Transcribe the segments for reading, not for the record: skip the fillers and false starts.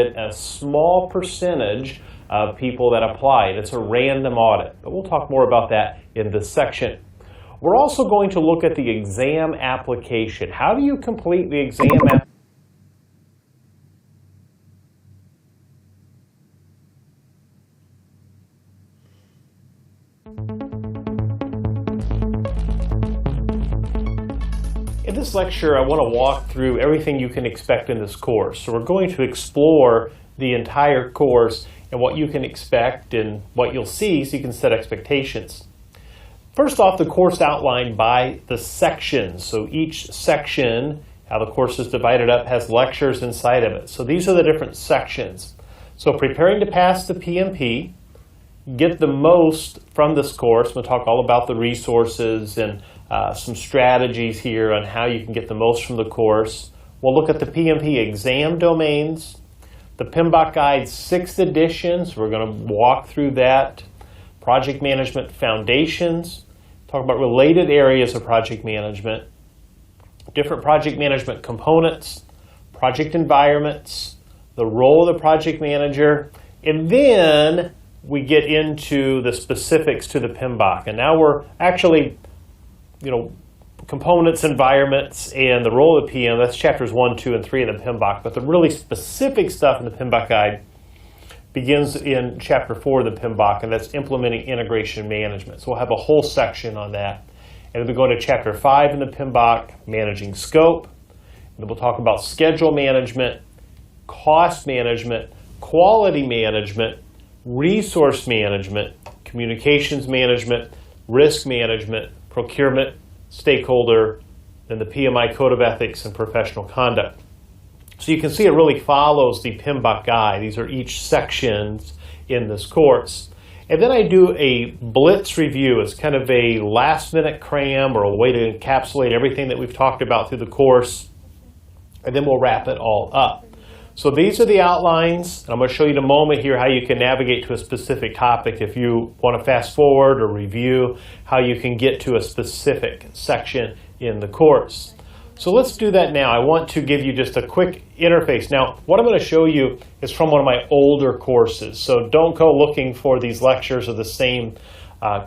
a small percentage of people that apply. It's a random audit, but we'll talk more about that in this section. We're also going to look at the exam application. How do you complete the exam application? In this lecture, I want to walk through everything you can expect in this course. So we're going to explore the entire course and what you can expect and what you'll see so you can set expectations. First off, the course outlined by the sections. So each section, how the course is divided up, has lectures inside of it. So these are the different sections. So preparing to pass the PMP, get the most from this course. We'll talk all about the resources and some strategies here on how you can get the most from the course. We'll look at the PMP exam domains, the PMBOK Guide 6th edition, so we're going to walk through that, project management foundations, talk about related areas of project management, different project management components, project environments, the role of the project manager, and then we get into the specifics to the PMBOK. And now we're actually, components, environments, and the role of the PM, that's chapters 1, 2, and 3 of the PMBOK. But the really specific stuff in the PMBOK Guide begins in chapter 4 of the PMBOK, and that's implementing integration management. So we'll have a whole section on that. And then we go to chapter 5 in the PMBOK, managing scope. And then we'll talk about schedule management, cost management, quality management, resource management, communications management, risk management, procurement, stakeholder, and the PMI Code of Ethics and Professional Conduct. So you can see it really follows the PMBOK Guide. These are each sections in this course. And then I do a blitz review. It's kind of a last-minute cram or a way to encapsulate everything that we've talked about through the course. And then we'll wrap it all up. So these are the outlines, and I'm going to show you in a moment here how you can navigate to a specific topic if you want to fast forward or review how you can get to a specific section in the course. So let's do that now. I want to give you just a quick interface. Now, what I'm going to show you is from one of my older courses, so don't go looking for these lectures of the same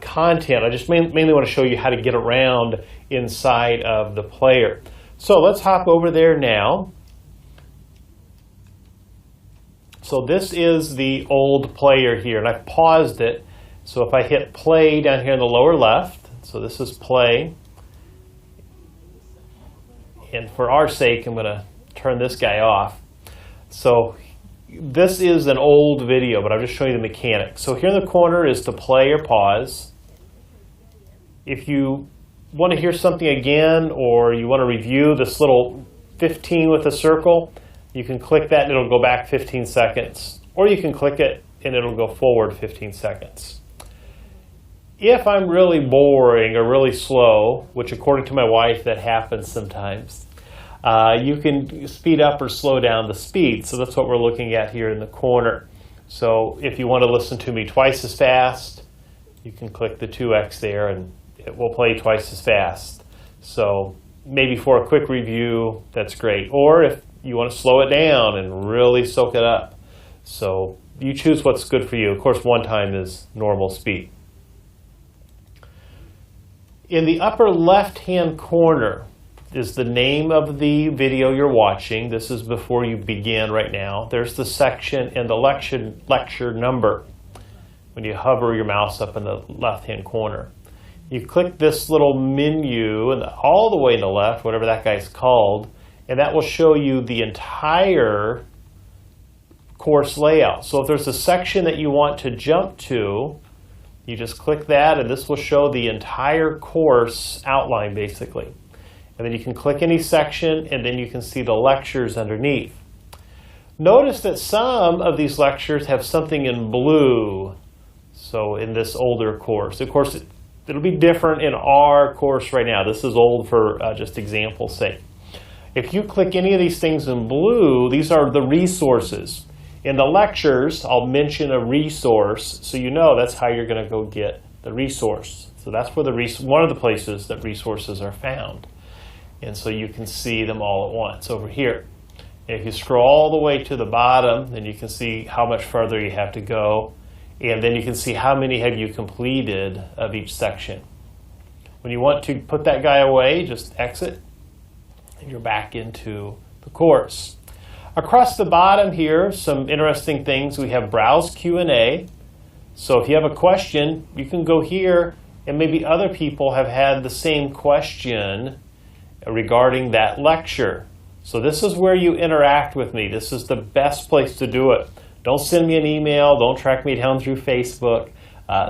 content. I just mainly want to show you how to get around inside of the player. So let's hop over there now. So this is the old player here, and I've paused it. So if I hit play down here in the lower left, so this is play. And for our sake, I'm going to turn this guy off. So this is an old video, but I'm just showing you the mechanics. So here in the corner is to play or pause. If you want to hear something again, or you want to review this little 15 with a circle, you can click that and it'll go back 15 seconds. Or you can click it and it'll go forward 15 seconds. If I'm really boring or really slow, which according to my wife that happens sometimes, you can speed up or slow down the speed. So that's what we're looking at here in the corner. So if you want to listen to me twice as fast, you can click the 2x there and it will play twice as fast. So maybe for a quick review, that's great. Or if you want to slow it down and really soak it up. So you choose what's good for you. Of course, 1 time is normal speed. In the upper left-hand corner is the name of the video you're watching. This is before you begin right now. There's the section and the lecture number when you hover your mouse up in the left-hand corner. You click this little menu and all the way to the left, whatever that guy's called, and that will show you the entire course layout. So if there's a section that you want to jump to, you just click that and this will show the entire course outline basically. And then you can click any section and then you can see the lectures underneath. Notice that some of these lectures have something in blue. So in this older course, of course, it'll be different in our course right now. This is old for just example's sake. If you click any of these things in blue, these are the resources. In the lectures, I'll mention a resource, so you know that's how you're going to go get the resource. So that's where one of the places that resources are found. And so you can see them all at once over here. And if you scroll all the way to the bottom, then you can see how much further you have to go. And then you can see how many have you completed of each section. When you want to put that guy away, just exit, and you're back into the course. Across the bottom here, some interesting things. We have Browse Q&A. So if you have a question, you can go here, and maybe other people have had the same question regarding that lecture. So this is where you interact with me. This is the best place to do it. Don't send me an email. Don't track me down through Facebook.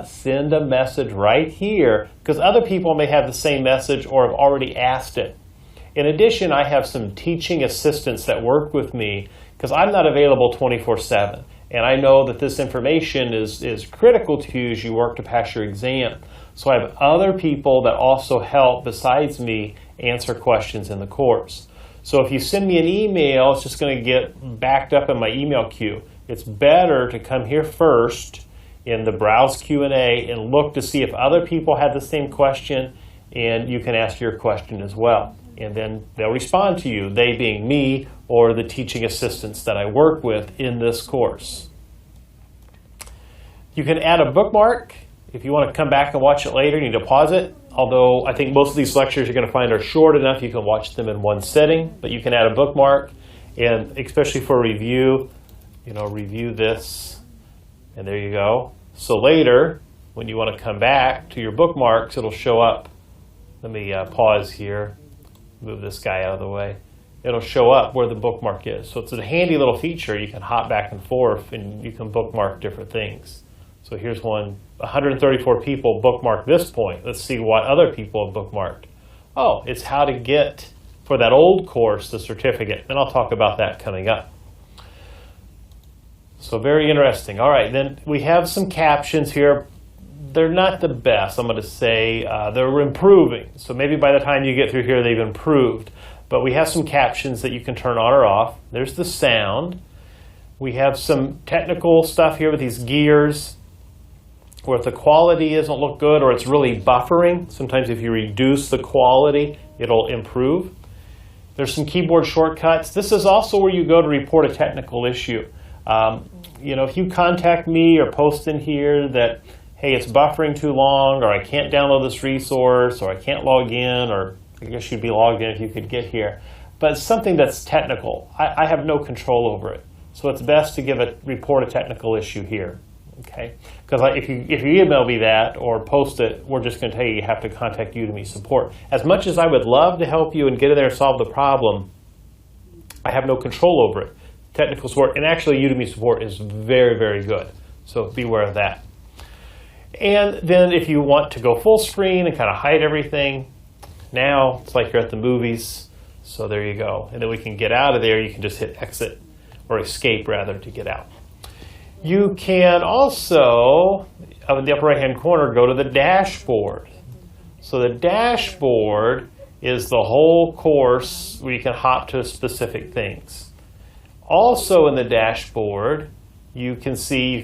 Send a message right here, because other people may have the same message or have already asked it. In addition, I have some teaching assistants that work with me because I'm not available 24/7. And I know that this information is critical to you as you work to pass your exam. So I have other people that also help besides me answer questions in the course. So if you send me an email, it's just going to get backed up in my email queue. It's better to come here first in the Browse Q&A and look to see if other people had the same question, and you can ask your question as well. And then they'll respond to you, they being me or the teaching assistants that I work with in this course. You can add a bookmark. If you want to come back and watch it later, you need to pause it. Although I think most of these lectures you're going to find are short enough, you can watch them in one sitting, but you can add a bookmark, and especially for review, review this, and there you go. So later, when you want to come back to your bookmarks, it'll show up. Let me pause here, move this guy out of the way. It'll show up where the bookmark is. So it's a handy little feature. You can hop back and forth, and you can bookmark different things. So here's one. 134 people bookmarked this point. Let's see what other people have bookmarked. Oh, it's how to get, for that old course, the certificate. And I'll talk about that coming up. So very interesting. All right, then we have some captions here. They're not the best, I'm going to say. They're improving. So maybe by the time you get through here, they've improved. But we have some captions that you can turn on or off. There's the sound. We have some technical stuff here with these gears, where if the quality doesn't look good or it's really buffering, sometimes if you reduce the quality, it'll improve. There's some keyboard shortcuts. This is also where you go to report a technical issue. If you contact me or post in here that, hey, it's buffering too long, or I can't download this resource, or I can't log in, or I guess you'd be logged in if you could get here. But it's something that's technical. I have no control over it. So it's best to report a technical issue here. Okay, because if you email me that or post it, we're just going to tell you have to contact Udemy support. As much as I would love to help you and get in there and solve the problem, I have no control over it. Technical support, and actually Udemy support is very, very good. So beware of that. And then if you want to go full screen and kind of hide everything, now it's like you're at the movies. So there you go. And then we can get out of there. You can just hit exit, or escape rather, to get out. You can also, in the upper right-hand corner, go to the dashboard. So the dashboard is the whole course where you can hop to specific things. Also in the dashboard, you can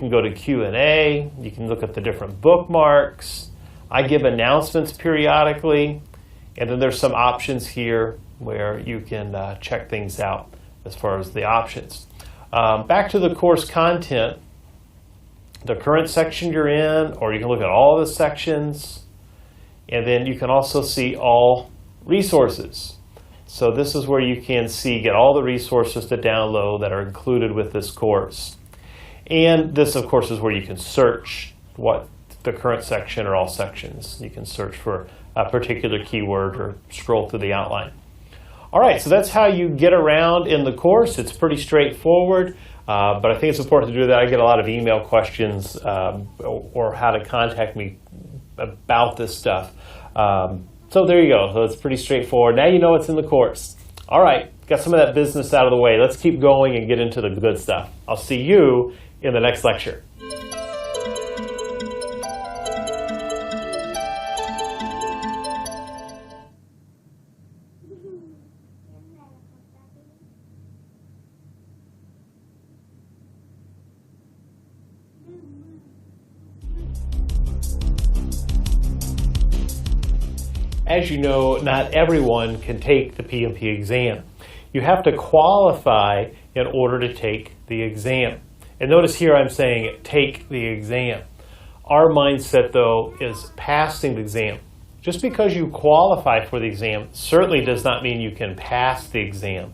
go to Q&A, you can look at the different bookmarks. I give announcements periodically, and then there's some options here where you can check things out as far as the options. Back to the course content, the current section you're in, or you can look at all the sections, and then you can also see all resources. So this is where you can get all the resources to download that are included with this course. And this, of course, is where you can search what the current section or all sections. You can search for a particular keyword or scroll through the outline. All right, so that's how you get around in the course. It's pretty straightforward, but I think it's important to do that. I get a lot of email questions or how to contact me about this stuff. So there you go. So it's pretty straightforward. Now you know what's in the course. All right, got some of that business out of the way. Let's keep going and get into the good stuff. I'll see you in the next lecture. As you know, not everyone can take the PMP exam. you have to qualify in order to take the exam. And notice here I'm saying take the exam. Our mindset, though, is passing the exam. Just because you qualify for the exam certainly does not mean you can pass the exam.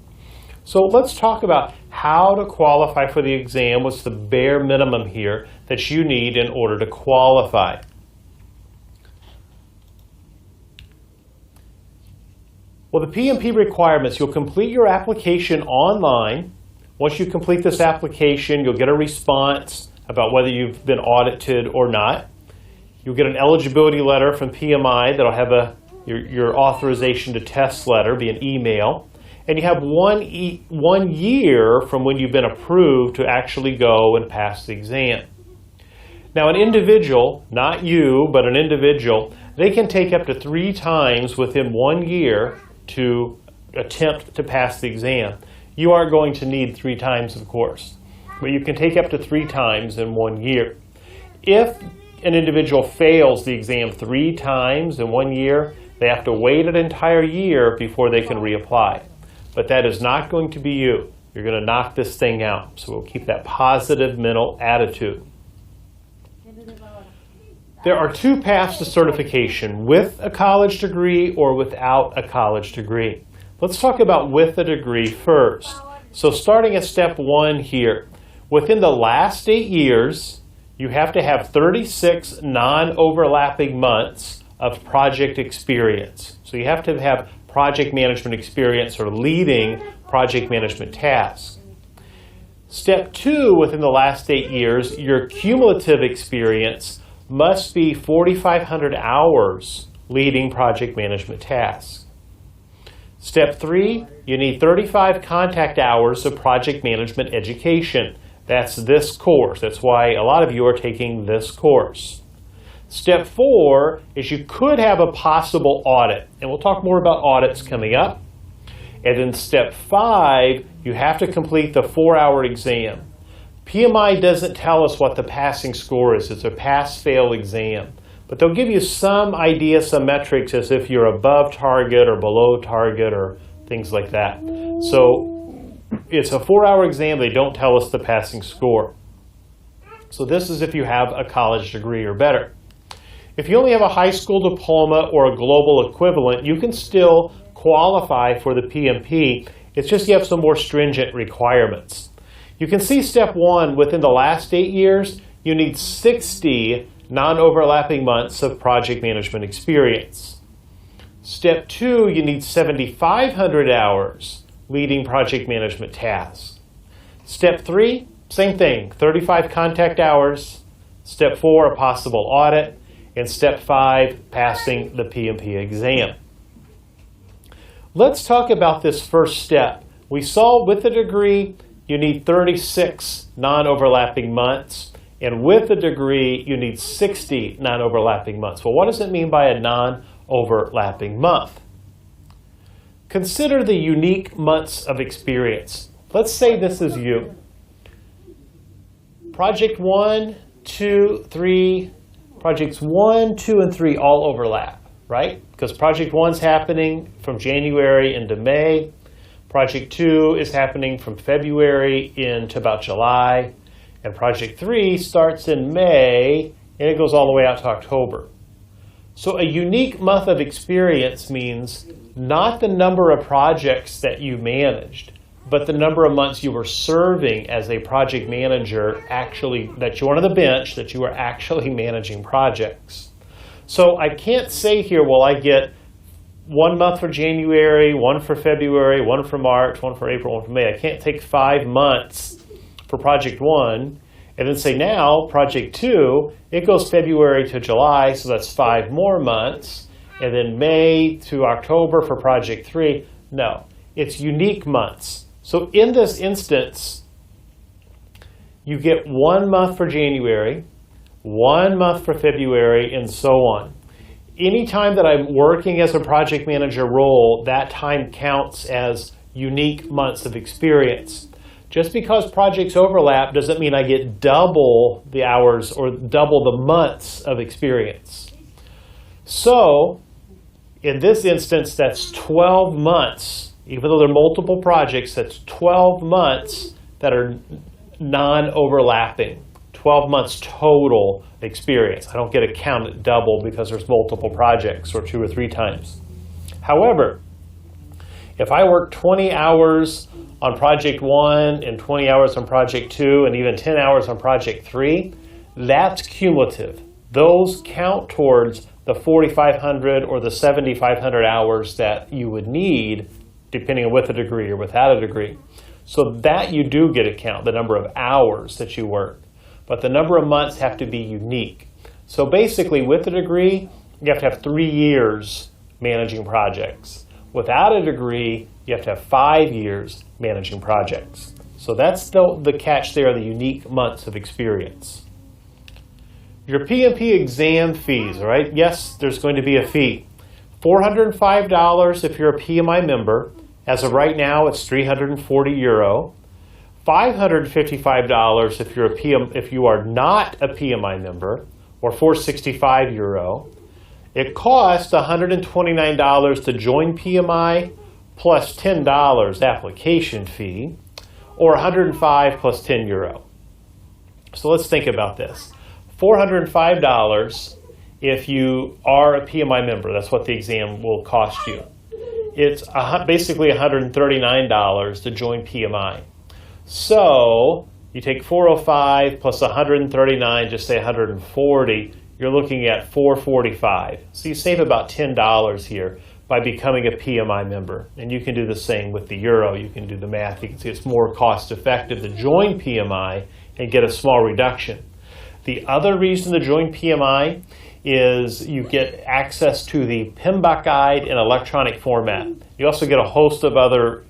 So let's talk about how to qualify for the exam. What's the bare minimum here that you need in order to qualify? Well, the PMP requirements, you'll complete your application online. Once you complete this application, you'll get a response about whether you've been audited or not. You'll get an eligibility letter from PMI that'll have your authorization to test letter, be an email. And you have one year from when you've been approved to actually go and pass the exam. Now, an individual, not you, but an individual, they can take up to 3 times within 1 year to attempt to pass the exam. You aren't going to need 3 times, of course, but you can take up to 3 times in 1 year. If an individual fails the exam 3 times in 1 year, they have to wait an entire year before they can reapply. But that is not going to be you. You're going to knock this thing out. So we'll keep that positive mental attitude. There are 2 paths to certification, with a college degree or without a college degree. Let's talk about with a degree first. So starting at step 1 here, within the last 8 years, you have to have 36 non-overlapping months of project experience. So you have to have project management experience or leading project management tasks. Step 2, within the last 8 years, your cumulative experience must be 4,500 hours leading project management tasks. Step 3, you need 35 contact hours of project management education. That's this course. That's why a lot of you are taking this course. Step 4 is you could have a possible audit, and we'll talk more about audits coming up. And then step 5, you have to complete the 4-hour exam. PMI doesn't tell us what the passing score is. It's a pass-fail exam. But they'll give you some idea, some metrics as if you're above target or below target or things like that. So it's a 4-hour exam. They don't tell us the passing score. So this is if you have a college degree or better. If you only have a high school diploma or a global equivalent, you can still qualify for the PMP. It's just you have some more stringent requirements. You can see step 1, within the last 8 years, you need 60 non-overlapping months of project management experience. Step 2, you need 7,500 hours leading project management tasks. Step 3, same thing, 35 contact hours. Step 4, a possible audit. And step 5, passing the PMP exam. Let's talk about this first step. We saw with a degree, you need 36 non-overlapping months. And with a degree, you need 60 non-overlapping months. Well, what does it mean by a non-overlapping month? Consider the unique months of experience. Let's say this is you. Project 1, 2, 3, projects 1, 2, and 3 all overlap, right? Because project 1's happening from January into May. Project 2 is happening from February into about July. And project 3 starts in May, and it goes all the way out to October. So a unique month of experience means not the number of projects that you managed, but the number of months you were serving as a project manager, actually, that you were on the bench, that you were actually managing projects. So I can't say here, well, I get 1 month for January, 1 for February, 1 for March, 1 for April, 1 for May. I can't take 5 months for project 1 and then say now, project 2, it goes February to July, so that's 5 more months, and then May to October for project 3. No, it's unique months. So in this instance, you get 1 month for January, 1 month for February, and so on. Anytime that I'm working as a project manager role, that time counts as unique months of experience. Just because projects overlap doesn't mean I get double the hours or double the months of experience. So in this instance, that's 12 months even though there are multiple projects, that's 12 months that are non-overlapping. 12 months total experience. I don't get it counted double because there's multiple projects or 2 or 3 times. However, if I work 20 hours on project 1 and 20 hours on project 2 and even 10 hours on project 3, that's cumulative. Those count towards the 4,500 or the 7,500 hours that you would need, depending on with a degree or without a degree. So that you do get a count, the number of hours that you work. But the number of months have to be unique. So basically, with a degree, you have to have 3 years managing projects. Without a degree, you have to have 5 years managing projects. So that's the catch there, the unique months of experience. Your PMP exam fees, all right? Yes, there's going to be a fee. $405 if you're a PMI member. As of right now, it's €340. $555 if you are not a PMI member, or €465. It costs $129 to join PMI plus $10 application fee, or $105 plus €10. So let's think about this. $405 if you are a PMI member. That's what the exam will cost you. It's basically $139 to join PMI. So you take 405 plus 139, just say 140, you're looking at 445. So you save about $10 here by becoming a PMI member. And you can do the same with the euro. You can do the math. You can see it's more cost effective to join PMI and get a small reduction. The other reason to join PMI is you get access to the PMBOK guide in electronic format. You also get a host of other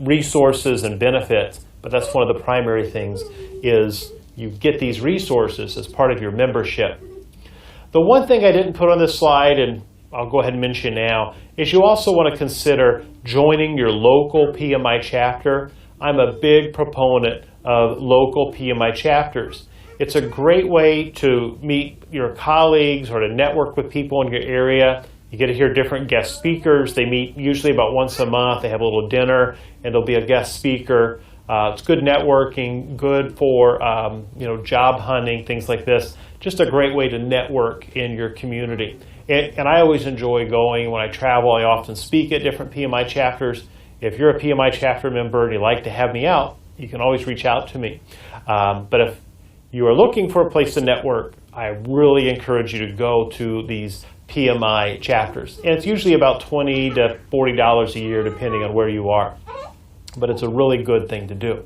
resources and benefits. But that's one of the primary things, is you get these resources as part of your membership. The one thing I didn't put on this slide, and I'll go ahead and mention now, is you also want to consider joining your local PMI chapter. I'm a big proponent of local PMI chapters. It's a great way to meet your colleagues or to network with people in your area. You get to hear different guest speakers. They meet usually about once a month. They have a little dinner, and there'll be a guest speaker. It's good networking, good for job hunting, things like this. Just a great way to network in your community. And I always enjoy going. When I travel, I often speak at different PMI chapters. If you're a PMI chapter member and you'd like to have me out, you can always reach out to me. But if you are looking for a place to network, I really encourage you to go to these PMI chapters. And it's usually about $20 to $40 a year, depending on where you are. But it's a really good thing to do.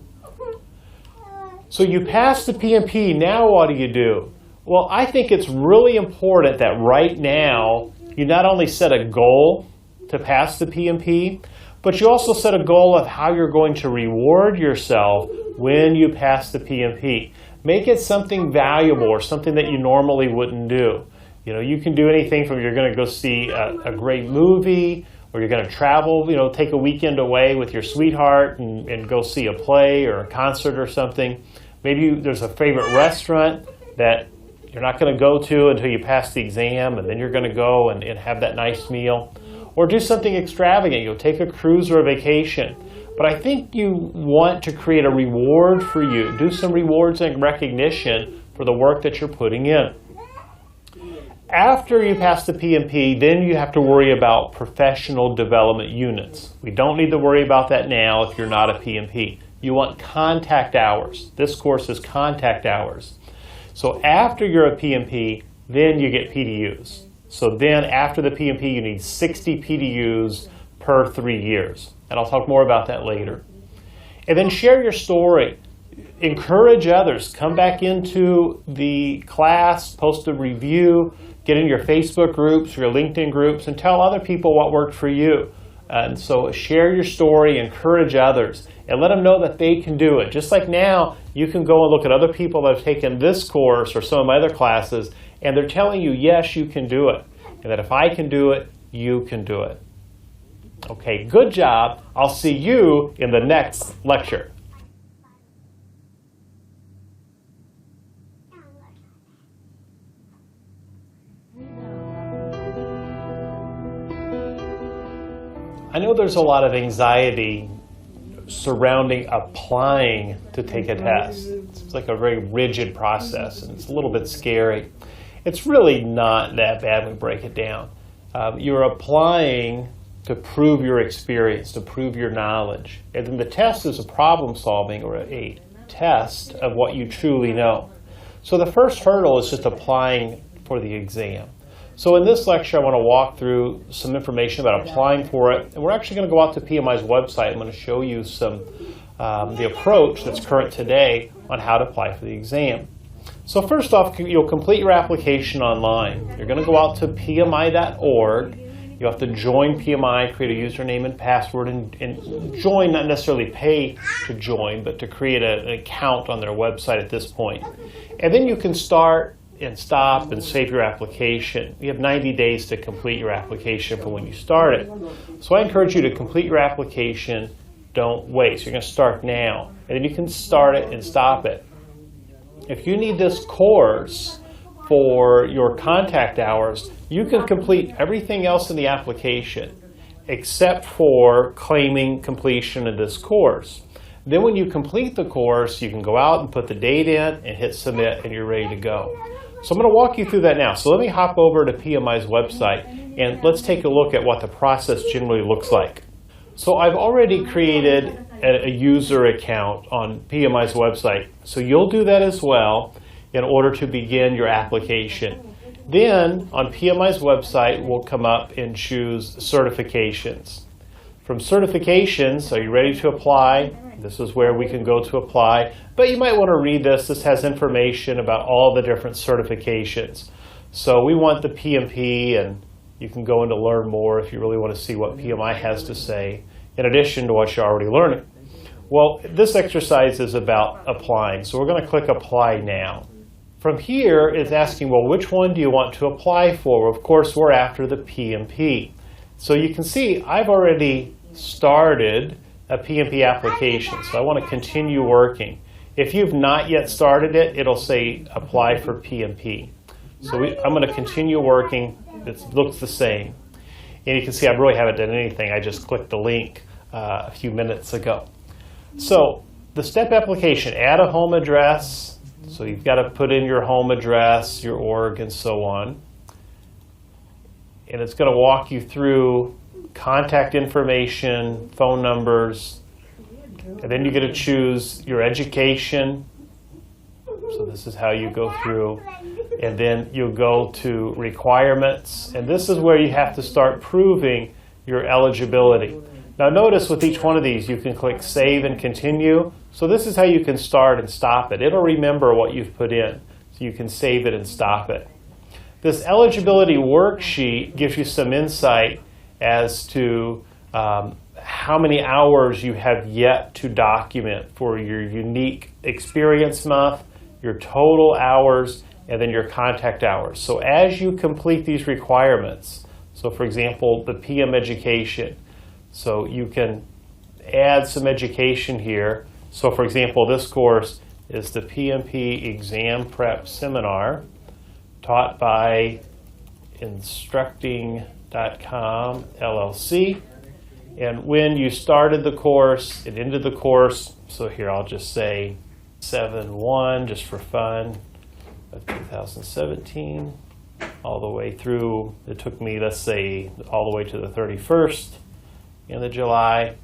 So you pass the PMP, now what do? Well, I think it's really important that right now you not only set a goal to pass the PMP, but you also set a goal of how you're going to reward yourself when you pass the PMP. Make it something valuable or something that you normally wouldn't do. You can do anything from you're going to go see a great movie, or you're going to travel, take a weekend away with your sweetheart and go see a play or a concert or something. Maybe there's a favorite restaurant that you're not going to go to until you pass the exam, and then you're going to go and have that nice meal. Or do something extravagant. You'll take a cruise or a vacation. But I think you want to create a reward for you. Do some rewards and recognition for the work that you're putting in. After you pass the PMP, then you have to worry about professional development units. We don't need to worry about that now if you're not a PMP. You want contact hours. This course is contact hours. So after you're a PMP, then you get PDUs. So then after the PMP, you need 60 PDUs per 3 years. And I'll talk more about that later. And then share your story. Encourage others. Come back into the class, post a review, get in your Facebook groups, your LinkedIn groups, and tell other people what worked for you. And so share your story, encourage others, and let them know that they can do it. Just like now, you can go and look at other people that have taken this course or some of my other classes, and they're telling you, yes, you can do it. And that if I can do it, you can do it. Okay, good job. I'll see you in the next lecture. I know there's a lot of anxiety surrounding applying to take a test. It's like a very rigid process, and it's a little bit scary. It's really not that bad when we break it down. You're applying to prove your experience, to prove your knowledge. And then the test is a problem solving or a test of what you truly know. So the first hurdle is just applying for the exam. So in this lecture, I want to walk through some information about applying for it. And we're actually going to go out to PMI's website. I'm going to show you the approach that's current today on how to apply for the exam. So first off, you'll complete your application online. You're going to go out to pmi.org. You have to join PMI, create a username and password, and join, not necessarily pay to join, but to create an account on their website at this point. And then you can start and stop and save your application. You have 90 days to complete your application from when you start it. So I encourage you to complete your application. Don't wait. So you're going to start now. And then you can start it and stop it. If you need this course for your contact hours, you can complete everything else in the application except for claiming completion of this course. Then when you complete the course, you can go out and put the date in and hit submit, and you're ready to go. So I'm going to walk you through that now. So let me hop over to PMI's website, and let's take a look at what the process generally looks like. So I've already created a user account on PMI's website. So you'll do that as well in order to begin your application. Then on PMI's website, we'll come up and choose certifications. From certifications, are you ready to apply? This is where we can go to apply. But you might want to read this. This has information about all the different certifications. So we want the PMP, and you can go in to learn more if you really want to see what PMI has to say, in addition to what you're already learning. Well, this exercise is about applying. So we're going to click Apply Now. From here, it's asking, well, which one do you want to apply for? Of course, we're after the PMP. So you can see I've already started a PMP application, so I want to continue working. If you've not yet started it, it'll say apply for PMP. So I'm going to continue working. It looks the same. And you can see I really haven't done anything. I just clicked the link a few minutes ago. So the step application, add a home address. So you've got to put in your home address, your org, and so on. And it's going to walk you through contact information, phone numbers, and then you get to choose your education. So this is how you go through. And then you'll go to requirements, and this is where you have to start proving your eligibility. Now notice with each one of these you can click Save and Continue. So this is how you can start and stop it. It'll remember what you've put in, so you can save it and stop it. This eligibility worksheet gives you some insight as to how many hours you have yet to document for your unique experience month, your total hours, and then your contact hours. So as you complete these requirements, so for example, the PM education, so you can add some education here. So for example, this course is the PMP Exam Prep Seminar taught by Instructing.com LLC. And when you started the course, it ended the course. So here I'll just say 7/1 just for fun of 2017 all the way through. It took me, let's say, all the way to the 31st in the July.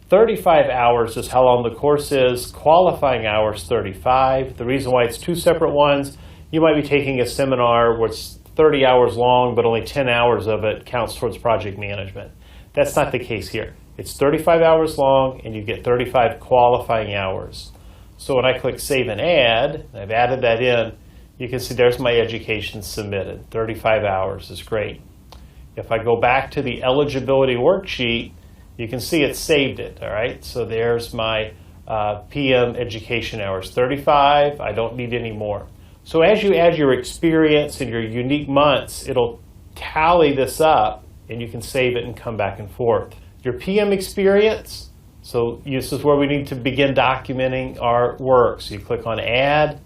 35 hours is how long the course is. Qualifying hours 35. The reason why it's two separate ones, you might be taking a seminar where it's 30 hours long, but only 10 hours of it counts towards project management. That's not the case here. It's 35 hours long, and you get 35 qualifying hours. So when I click Save and Add, I've added that in, you can see there's my education submitted. 35 hours is great. If I go back to the eligibility worksheet, you can see it saved it, all right? So there's my PM education hours, 35. I don't need any more. So as you add your experience and your unique months, it'll tally this up, and you can save it and come back and forth. Your PM experience, so this is where we need to begin documenting our work. So you click on Add,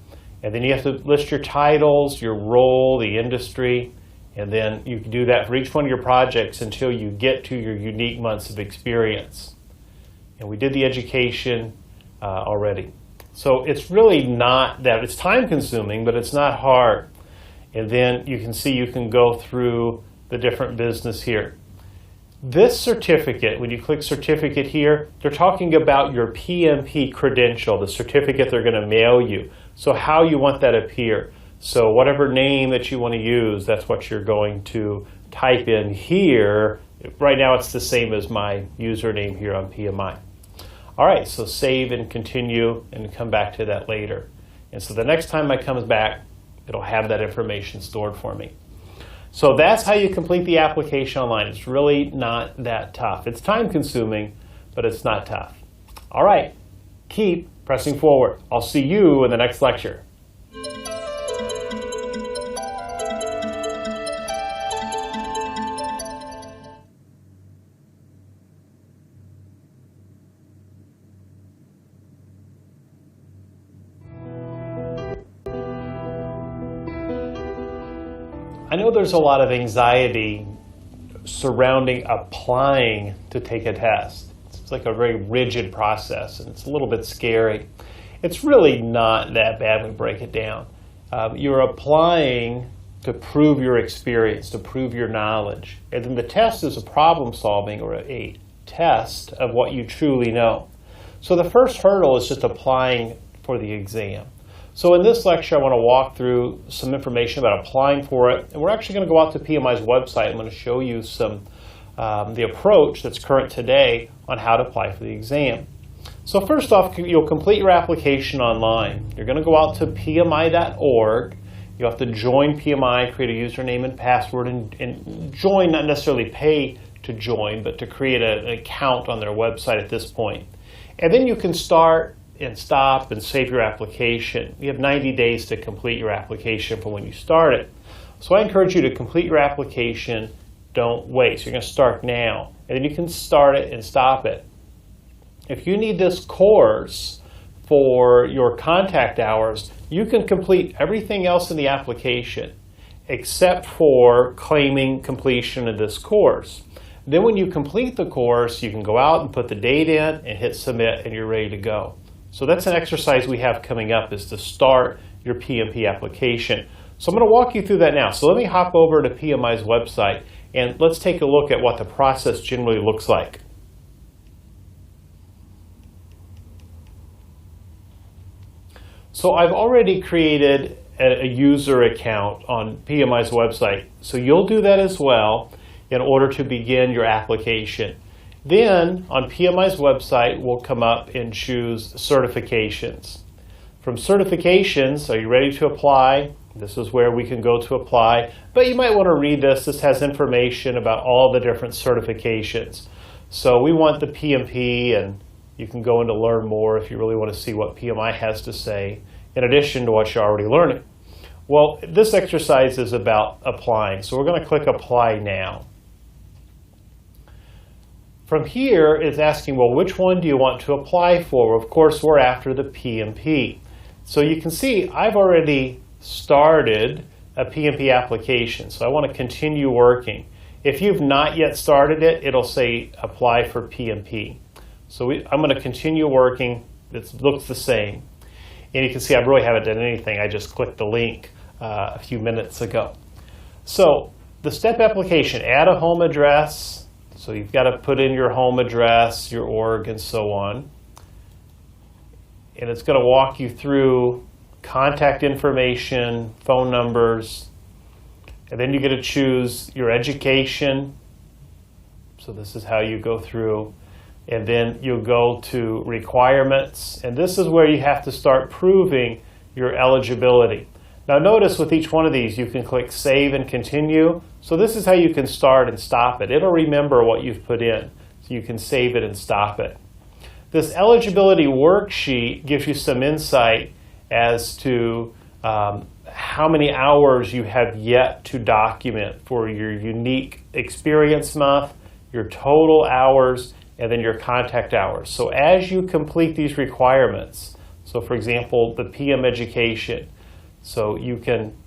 and then you have to list your titles, your role, the industry, And then you can do that for each one of your projects until you get to your unique months of experience. And we did the education already. So it's really not that, it's time consuming, but it's not hard. And then you can see you can go through the different business here. This certificate, when you click certificate here, they're talking about your PMP credential, the certificate they're going to mail you. So how you want that to appear. So whatever name that you want to use, that's what you're going to type in here. Right now it's the same as my username here on PMI. All right, so save and continue and come back to that later. And so the next time I come back, it'll have that information stored for me. So that's how you complete the application online. It's really not that tough. It's time consuming, but it's not tough. All right, keep pressing forward. I'll see you in the next lecture. I know there's a lot of anxiety surrounding applying to take a test. It's like a very rigid process, and it's a little bit scary. It's really not that bad when we break it down. You're applying to prove your experience, to prove your knowledge. And then the test is a problem solving or a test of what you truly know. So the first hurdle is just applying for the exam. So in this lecture, I want to walk through some information about applying for it. And we're actually going to go out to PMI's website. I'm going to show you some the approach that's current today on how to apply for the exam. So first off, you'll complete your application online. You're going to go out to pmi.org. You have to join PMI, create a username and password, and join, not necessarily pay to join, but to create an account on their website at this point. And then you can start and stop and save your application. You have 90 days to complete your application from when you start it. So I encourage you to complete your application. Don't wait. So you're going to start now. And then you can start it and stop it. If you need this course for your contact hours, you can complete everything else in the application except for claiming completion of this course. Then when you complete the course, you can go out and put the date in and hit submit, and you're ready to go. So that's an exercise we have coming up, is to start your PMP application. So I'm going to walk you through that now. So let me hop over to PMI's website and let's take a look at what the process generally looks like. So I've already created a user account on PMI's website. So you'll do that as well in order to begin your application. Then on PMI's website, we'll come up and choose certifications. From certifications, are you ready to apply? This is where we can go to apply, but you might want to read this. This has information about all the different certifications. So we want the PMP, and you can go in to learn more if you really want to see what PMI has to say, in addition to what you're already learning. Well, this exercise is about applying, so we're going to click Apply Now. From here, it's asking, well, which one do you want to apply for? Of course, we're after the PMP. So you can see I've already started a PMP application, so I want to continue working. If you've not yet started it, it'll say apply for PMP. So I'm going to continue working. It looks the same. And you can see I really haven't done anything. I just clicked the link a few minutes ago. So the step application, add a home address. So you've got to put in your home address, your org, and so on. And it's going to walk you through contact information, phone numbers, and then you get to choose your education. So this is how you go through. And then you'll go to requirements. And this is where you have to start proving your eligibility. Now notice with each one of these, you can click Save and Continue. So this is how you can start and stop it. It'll remember what you've put in, so you can save it and stop it. This eligibility worksheet gives you some insight as to how many hours you have yet to document for your unique experience month, your total hours, and then your contact hours. So as you complete these requirements, so for example, the PM education, so you can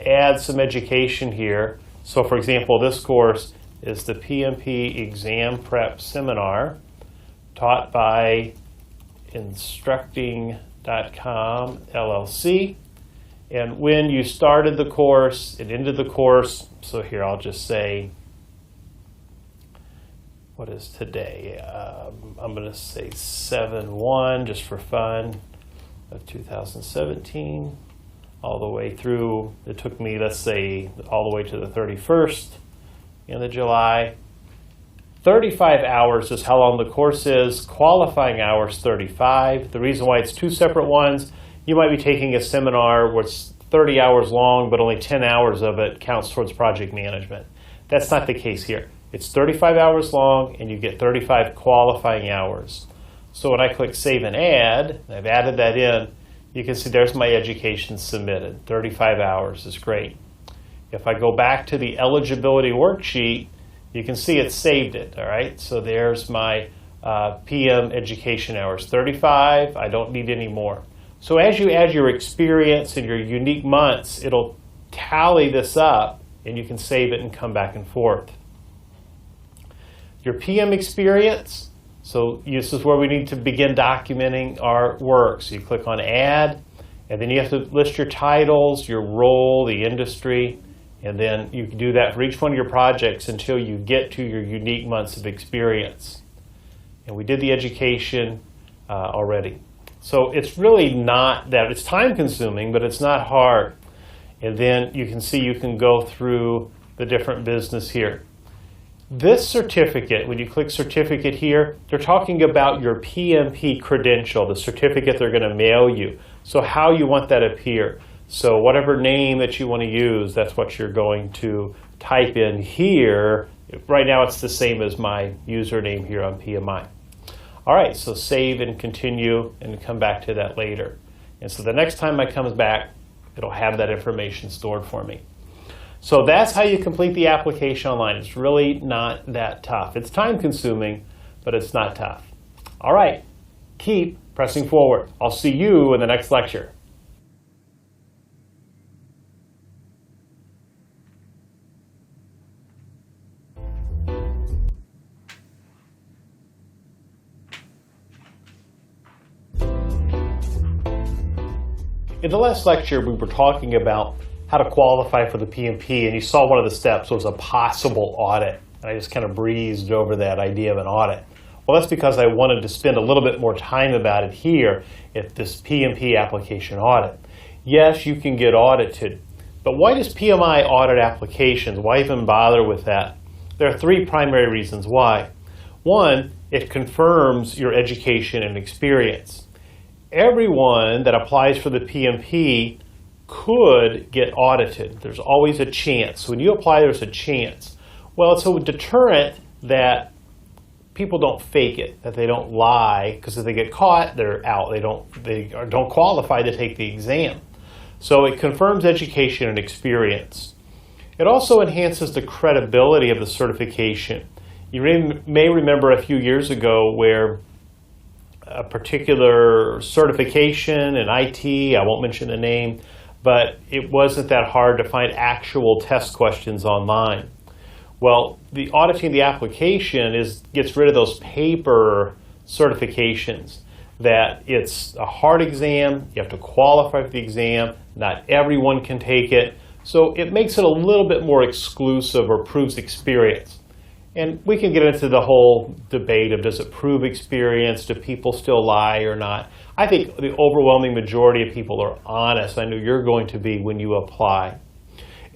add some education here. So for example, this course is the PMP Exam Prep Seminar taught by Instructing.com LLC. And when you started the course, it ended the course. So here I'll just say, what is today? I'm going to say 7/1 just for fun of 2017, all the way through. It took me, let's say, all the way to the 31st in the July. 35 hours is how long the course is. Qualifying hours 35. The reason why it's two separate ones, you might be taking a seminar where it's 30 hours long, but only 10 hours of it counts towards project management. That's not the case here. It's 35 hours long, and you get 35 qualifying hours. So when I click Save and Add, I've added that in, you can see there's my education submitted. 35 hours is great. If I go back to the eligibility worksheet, you can see it saved it, all right? So there's my PM education hours, 35. I don't need any more. So as you add your experience and your unique months, it'll tally this up, and you can save it and come back and forth. Your PM experience, so this is where we need to begin documenting our work. So you click on Add, and then you have to list your titles, your role, the industry, and then you can do that for each one of your projects until you get to your unique months of experience. And we did the education already. So it's really not that, it's time consuming, but it's not hard. And then you can see you can go through the different business here. This certificate, when you click certificate here, they're talking about your PMP credential, the certificate they're going to mail you. So how you want that appear. So whatever name that you want to use, that's what you're going to type in here. Right now it's the same as my username here on PMI. All right, so save and continue and come back to that later. And so the next time I comes back, it'll have that information stored for me. So that's how you complete the application online. It's really not that tough. It's time consuming, but it's not tough. All right, keep pressing forward. I'll see you in the next lecture. In the last lecture, we were talking about how to qualify for the PMP, and you saw one of the steps was a possible audit. And I just kind of breezed over that idea of an audit. Well, that's because I wanted to spend a little bit more time about it here at this PMP application audit. Yes, you can get audited, but why does PMI audit applications? Why even bother with that? There are three primary reasons why. One, it confirms your education and experience. Everyone that applies for the PMP could get audited. There's always a chance. When you apply, there's a chance. Well, it's a deterrent that people don't fake it, that they don't lie, because if they get caught, they're out. They don't qualify to take the exam. So it confirms education and experience. It also enhances the credibility of the certification. You may remember a few years ago where a particular certification in IT, I won't mention the name, but it wasn't that hard to find actual test questions online. Well, the auditing the application gets rid of those paper certifications, that it's a hard exam, you have to qualify for the exam, not everyone can take it, so it makes it a little bit more exclusive or proves experience. And we can get into the whole debate of does it prove experience, do people still lie or not. I think the overwhelming majority of people are honest. I know you're going to be when you apply.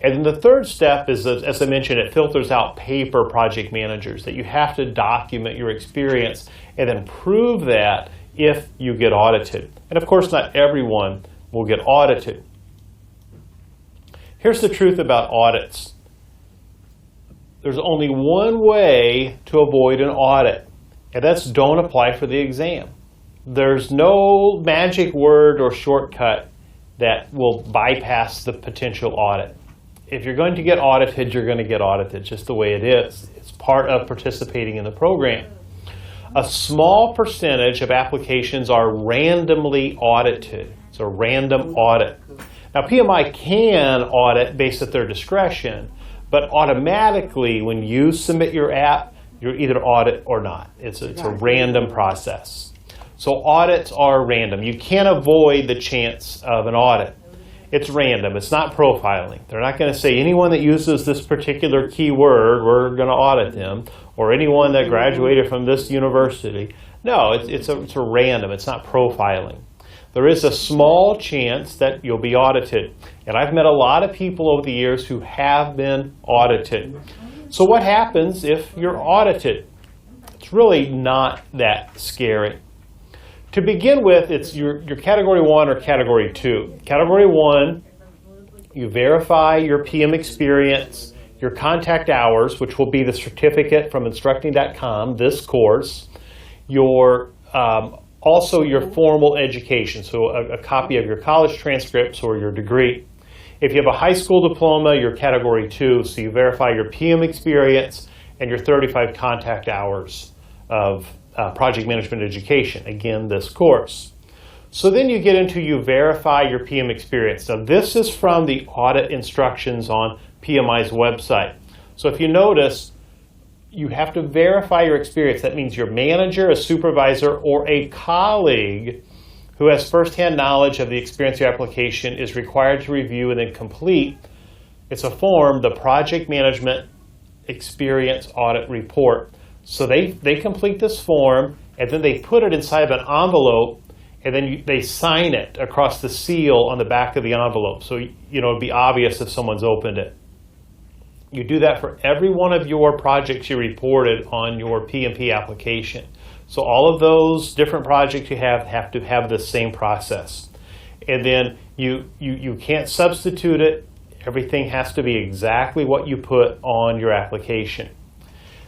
And then the third step is, as I mentioned, it filters out paper project managers, that you have to document your experience and then prove that if you get audited. And of course, not everyone will get audited. Here's the truth about audits. There's only one way to avoid an audit, and that's don't apply for the exam. There's no magic word or shortcut that will bypass the potential audit. If you're going to get audited, you're going to get audited, just the way it is. It's part of participating in the program. A small percentage of applications are randomly audited. It's a random audit. Now, PMI can audit based at their discretion, But automatically, when you submit your app, you're either audit or not. It's a random process. So audits are random. You can't avoid the chance of an audit. It's random. It's not profiling. They're not going to say anyone that uses this particular keyword, we're going to audit them, or anyone that graduated from this university. No, it's a random. It's not profiling. There is a small chance that you'll be audited. And I've met a lot of people over the years who have been audited. So what happens if you're audited? It's really not that scary. To begin with, it's your Category 1 or Category 2. Category 1, you verify your PM experience, your contact hours, which will be the certificate from instructing.com, this course, your also your formal education, so a copy of your college transcripts or your degree. If you have a high school diploma, you're Category 2, so you verify your PM experience and your 35 contact hours of project management education, again, this course. So then you get into you verify your PM experience. Now this is from the audit instructions on PMI's website. So if you notice, you have to verify your experience. That means your manager, a supervisor, or a colleague who has firsthand knowledge of the experience of your application is required to review and then complete. It's a form, the Project Management Experience Audit Report. So they complete this form, and then they put it inside of an envelope, and then they sign it across the seal on the back of the envelope. So it'd be obvious if someone's opened it. You do that for every one of your projects you reported on your PMP application. So all of those different projects you have to have the same process. And then you can't substitute it. Everything has to be exactly what you put on your application.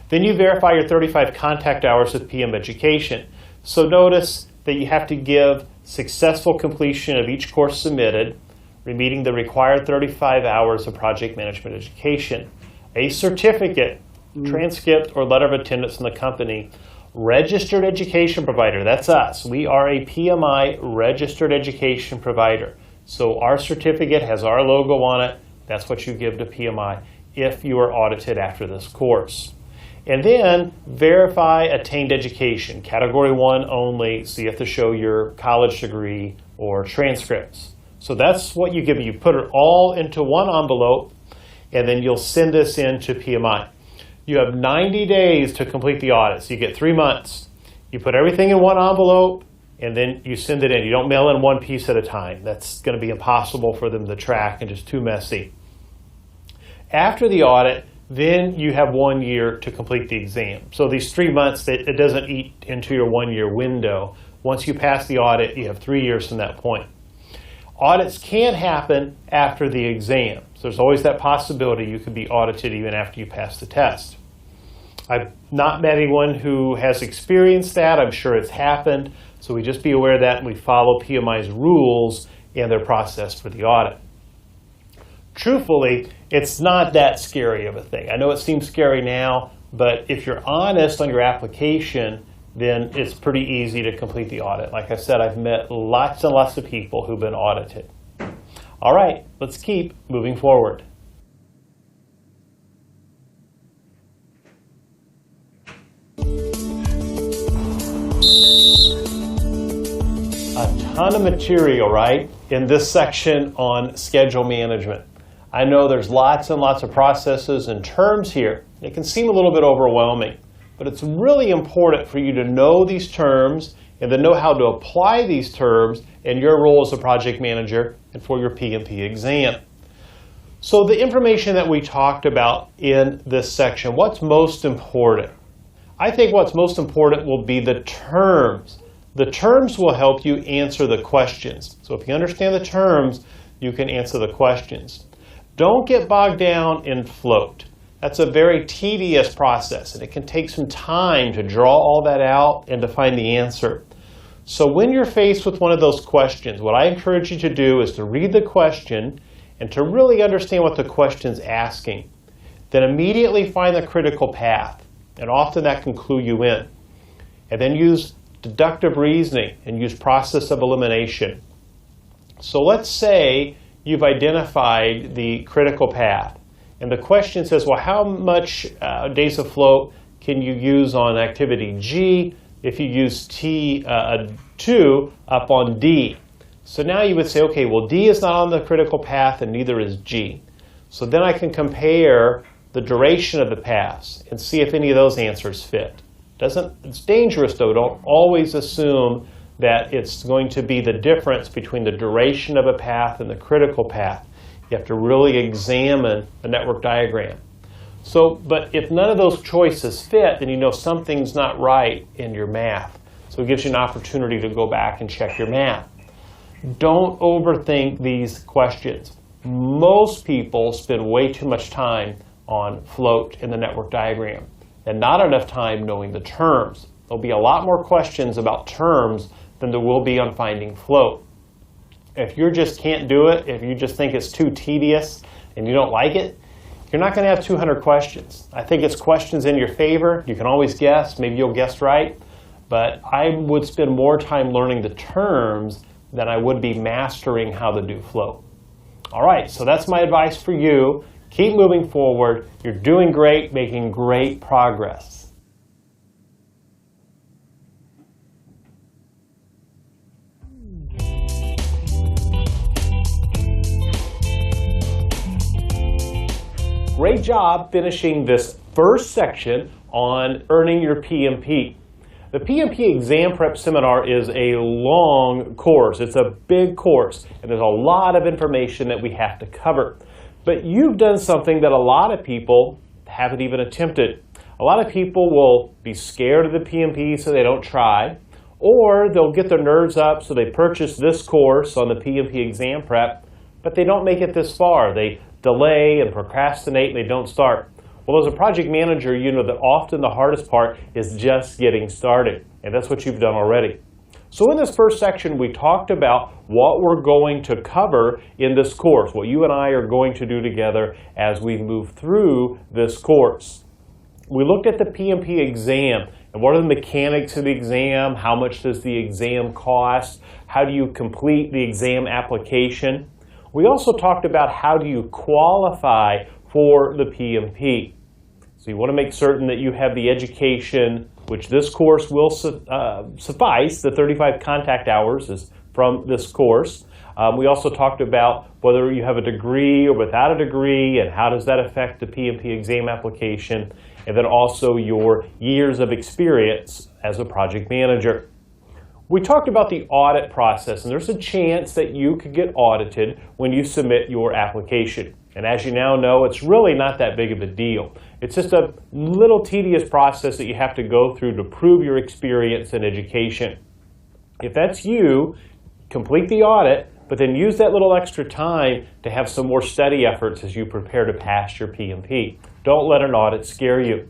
Then you verify your 35 contact hours of PM education. So notice that you have to give successful completion of each course submitted, meeting the required 35 hours of project management education, a certificate, transcript, or letter of attendance from the company, registered education provider, that's us. We are a PMI registered education provider. So our certificate has our logo on it. That's what you give to PMI if you are audited after this course. And then verify attained education, Category 1 only, so you have to show your college degree or transcripts. So that's what you give. You put it all into one envelope, and then you'll send this in to PMI. You have 90 days to complete the audit, so you get 3 months. You put everything in one envelope, and then you send it in. You don't mail in one piece at a time. That's going to be impossible for them to track and just too messy. After the audit, then you have 1 year to complete the exam. So these 3 months, it doesn't eat into your 1 year window. Once you pass the audit, you have 3 years from that point. Audits can happen after the exam. So there's always that possibility you could be audited even after you pass the test. I've not met anyone who has experienced that. I'm sure it's happened. So we just be aware of that, and we follow PMI's rules and their process for the audit. Truthfully, it's not that scary of a thing. I know it seems scary now, but if you're honest on your application, then it's pretty easy to complete the audit. Like I said, I've met lots and lots of people who've been audited. All right, let's keep moving forward. A ton of material, right, in this section on schedule management. I know there's lots and lots of processes and terms here. It can seem a little bit overwhelming, but it's really important for you to know these terms and then know how to apply these terms in your role as a project manager and for your PMP exam. So the information that we talked about in this section, what's most important? I think what's most important will be the terms. The terms will help you answer the questions. So if you understand the terms, you can answer the questions. Don't get bogged down in float. That's a very tedious process, and it can take some time to draw all that out and to find the answer. So when you're faced with one of those questions, what I encourage you to do is to read the question and to really understand what the question's asking. Then immediately find the critical path, and often that can clue you in. And then use deductive reasoning and use process of elimination. So let's say you've identified the critical path. And the question says, well, how much days of float can you use on activity G if you use T2 up on D? So now you would say, okay, well, D is not on the critical path and neither is G. So then I can compare the duration of the paths and see if any of those answers fit. It's dangerous though. Don't always assume that it's going to be the difference between the duration of a path and the critical path. You have to really examine the network diagram. But if none of those choices fit, then you know something's not right in your math. So it gives you an opportunity to go back and check your math. Don't overthink these questions. Most people spend way too much time on float in the network diagram and not enough time knowing the terms. There'll be a lot more questions about terms than there will be on finding float. If you just can't do it, if you just think it's too tedious and you don't like it, you're not going to have 200 questions. I think it's questions in your favor. You can always guess. Maybe you'll guess right. But I would spend more time learning the terms than I would be mastering how to do float. All right, so that's my advice for you. Keep moving forward. You're doing great, making great progress. Great job finishing this first section on earning your PMP. The PMP Exam Prep Seminar is a long course. It's a big course, and there's a lot of information that we have to cover. But you've done something that a lot of people haven't even attempted. A lot of people will be scared of the PMP so they don't try, or they'll get their nerves up so they purchase this course on the PMP Exam Prep, but they don't make it this far. They delay and procrastinate and they don't start. Well, as a project manager, you know that often the hardest part is just getting started, and that's what you've done already. So in this first section, we talked about what we're going to cover in this course, what you and I are going to do together as we move through this course. We looked at the PMP exam and what are the mechanics of the exam, how much does the exam cost, how do you complete the exam application. We also talked about how do you qualify for the PMP. So you want to make certain that you have the education, which this course will suffice. The 35 contact hours is from this course. We also talked about whether you have a degree or without a degree and how does that affect the PMP exam application, and then also your years of experience as a project manager. We talked about the audit process, and there's a chance that you could get audited when you submit your application. And as you now know, it's really not that big of a deal. It's just a little tedious process that you have to go through to prove your experience in education. If that's you, complete the audit, but then use that little extra time to have some more study efforts as you prepare to pass your PMP. Don't let an audit scare you.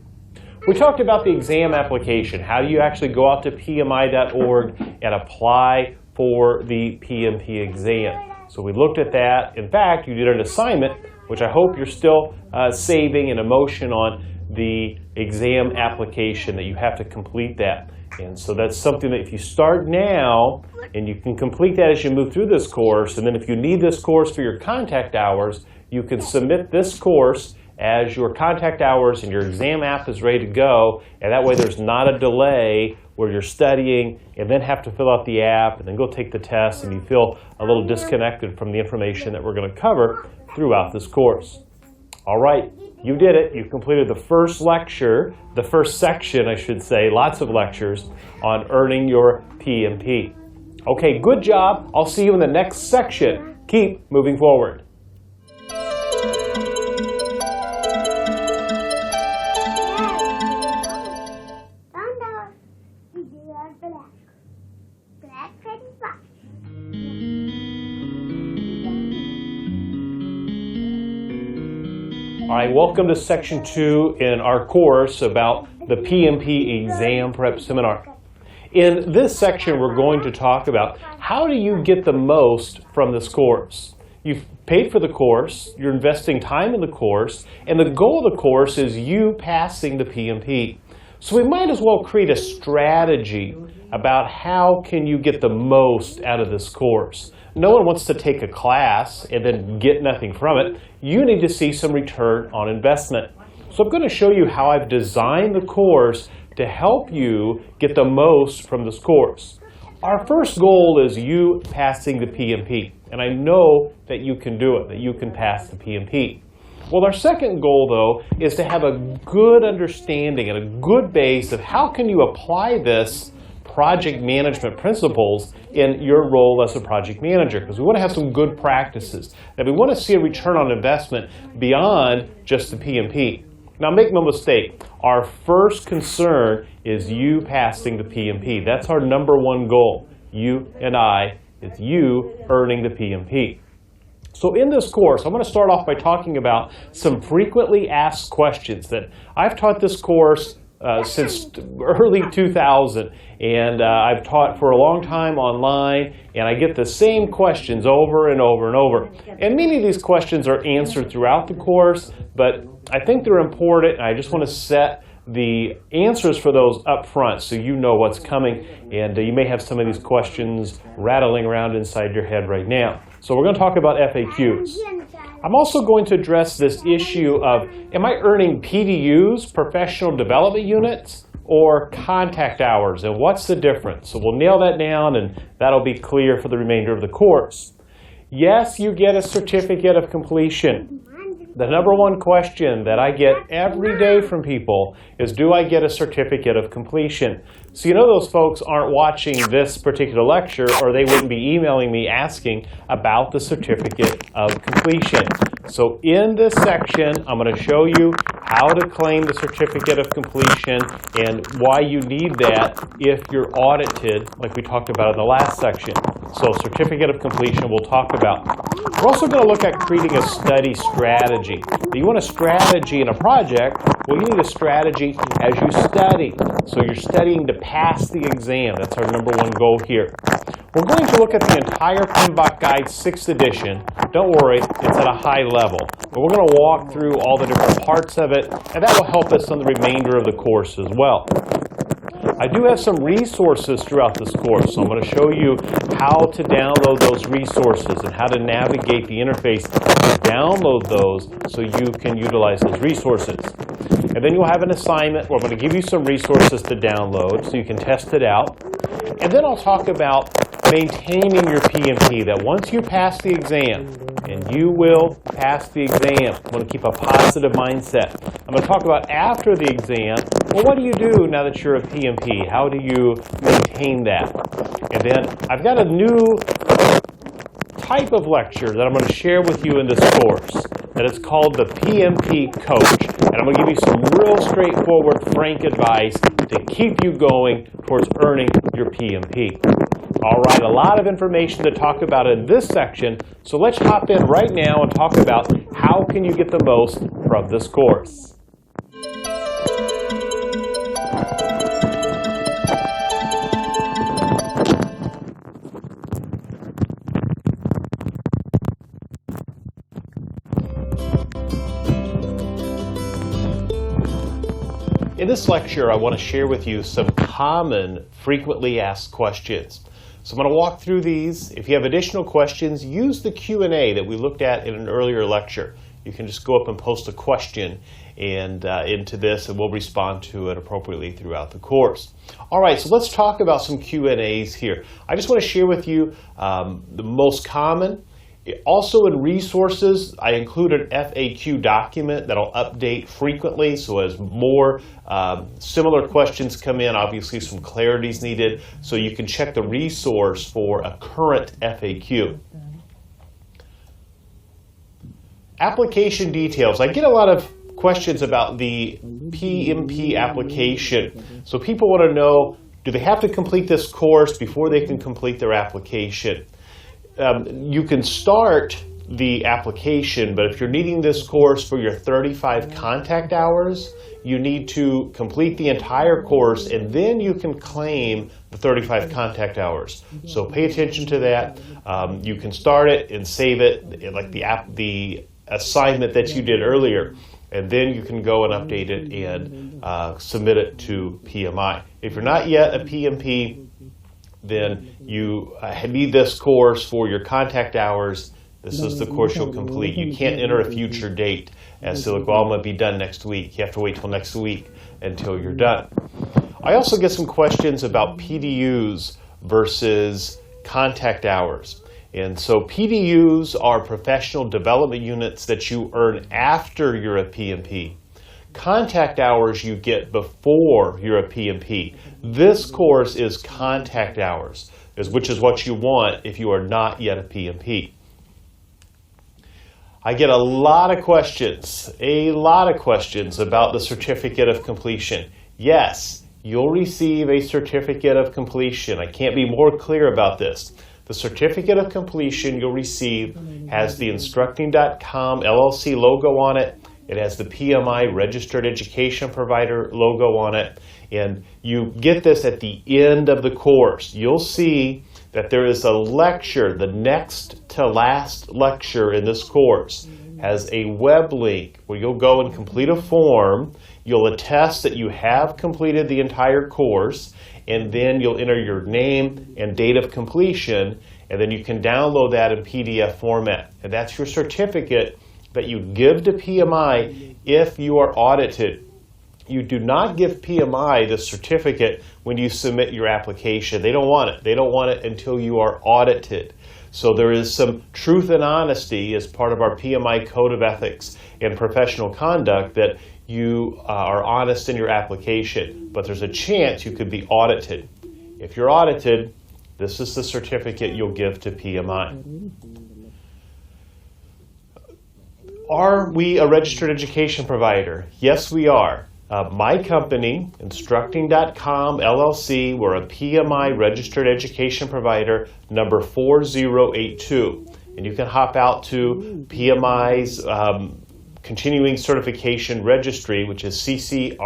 We talked about the exam application. How do you actually go out to pmi.org and apply for the PMP exam? So we looked at that. In fact, you did an assignment, which I hope you're still saving in emotion on the exam application, that you have to complete that. And so that's something that if you start now, and you can complete that as you move through this course, and then if you need this course for your contact hours, you can submit this course as your contact hours and your exam app is ready to go, and that way there's not a delay where you're studying and then have to fill out the app and then go take the test and you feel a little disconnected from the information that we're going to cover throughout this course. All right, you did it. You completed the first lecture, the first section, I should say, lots of lectures on earning your PMP. Okay, good job. I'll see you in the next section. Keep moving forward. All right, welcome to section 2 in our course about the PMP Exam Prep Seminar. In this section, we're going to talk about how do you get the most from this course. You've paid for the course, you're investing time in the course, and the goal of the course is you passing the PMP. So we might as well create a strategy about how can you get the most out of this course. no one wants to take a class and then get nothing from it. You need to see some return on investment. So I'm going to show you how I've designed the course to help you get the most from this course. Our first goal is you passing the PMP, and I know that you can do it, that you can pass the PMP. Well, our second goal, though, is to have a good understanding and a good base of how can you apply this project management principles in your role as a project manager, because we want to have some good practices, and we want to see a return on investment beyond just the PMP. Now, make no mistake, our first concern is you passing the PMP. That's our number one goal. You and I, it's you earning the PMP. So in this course, I'm going to start off by talking about some frequently asked questions that I've taught this course since early 2000, and I've taught for a long time online, and I get the same questions over and over and over. And many of these questions are answered throughout the course, but I think they're important, and I just want to set the answers for those up front so you know what's coming, and you may have some of these questions rattling around inside your head right now. So we're going to talk about FAQs. I'm also going to address this issue of, am I earning PDUs, professional development units, or contact hours, and what's the difference? So we'll nail that down, and that'll be clear for the remainder of the course. Yes, you get a certificate of completion. The number one question that I get every day from people is, do I get a certificate of completion? So you know those folks aren't watching this particular lecture, or they wouldn't be emailing me asking about the certificate of completion. So in this section, I'm going to show you how to claim the certificate of completion and why you need that if you're audited, like we talked about in the last section. So certificate of completion we'll talk about. We're also going to look at creating a study strategy. You want a strategy in a project, well, you need a strategy as you study. So you're studying to pass the exam. That's our number one goal here. We're going to look at the entire PMBOK Guide 6th edition. Don't worry, it's at a high level. But we're going to walk through all the different parts of it, and that will help us on the remainder of the course as well. I do have some resources throughout this course, so I'm going to show you how to download those resources and how to navigate the interface to download those so you can utilize those resources. And then you'll have an assignment where I'm going to give you some resources to download so you can test it out. And then I'll talk about maintaining your PMP, that once you pass the exam, and you will pass the exam, I'm going to keep a positive mindset. I'm going to talk about after the exam, well, what do you do now that you're a PMP? How do you maintain that? And then I've got a new type of lecture that I'm going to share with you in this course, that it's called the PMP Coach. And I'm going to give you some real straightforward, frank advice to keep you going towards earning your PMP. All right, a lot of information to talk about in this section, so let's hop in right now and talk about how can you get the most from this course. In this lecture, I want to share with you some common, frequently asked questions. So I'm going to walk through these. If you have additional questions, use the Q&A that we looked at in an earlier lecture. You can just go up and post a question into this, and we'll respond to it appropriately throughout the course. All right, so let's talk about some Q&As here. I just want to share with you the most common. Also in resources, I include an FAQ document that'll update frequently, so as more similar questions come in, obviously some clarity is needed, so you can check the resource for a current FAQ. Application details. I get a lot of questions about the PMP application. So people want to know, do they have to complete this course before they can complete their application? You can start the application, but if you're needing this course for your 35 contact hours, you need to complete the entire course, and then you can claim the 35 contact hours. So pay attention to that. You can start it and save it, like the assignment that you did earlier, and then you can go and update it and submit it to PMI. If you're not yet a PMP, then you need this course for your contact hours. This is the course you'll complete. You can't enter a future date as to, like, well, I'm going to be done next week. You have to wait till next week until you're done. I also get some questions about PDUs versus contact hours. And so PDUs are professional development units that you earn after you're a PMP. Contact hours you get before you're a PMP. This course is contact hours, which is what you want if you are not yet a PMP. I get a lot of questions about the certificate of completion. Yes, you'll receive a certificate of completion. I can't be more clear about this. The certificate of completion you'll receive has the Instructing.com LLC logo on it. It has the PMI Registered Education Provider logo on it. And you get this at the end of the course. You'll see that there is a lecture, the next to last lecture in this course has a web link where you'll go and complete a form. You'll attest that you have completed the entire course, and then you'll enter your name and date of completion, and then you can download that in PDF format. And that's your certificate that you give to PMI if you are audited. You do not give PMI the certificate when you submit your application. They don't want it. They don't want it until you are audited. So there is some truth and honesty as part of our PMI Code of Ethics and Professional Conduct that you are honest in your application, but there's a chance you could be audited. If you're audited, this is the certificate you'll give to PMI. Are we a registered education provider? Yes, we are. My company, Instructing.com LLC, we're a PMI registered education provider number 4082. And you can hop out to PMI's continuing certification registry, which is ccrs.pmi.org,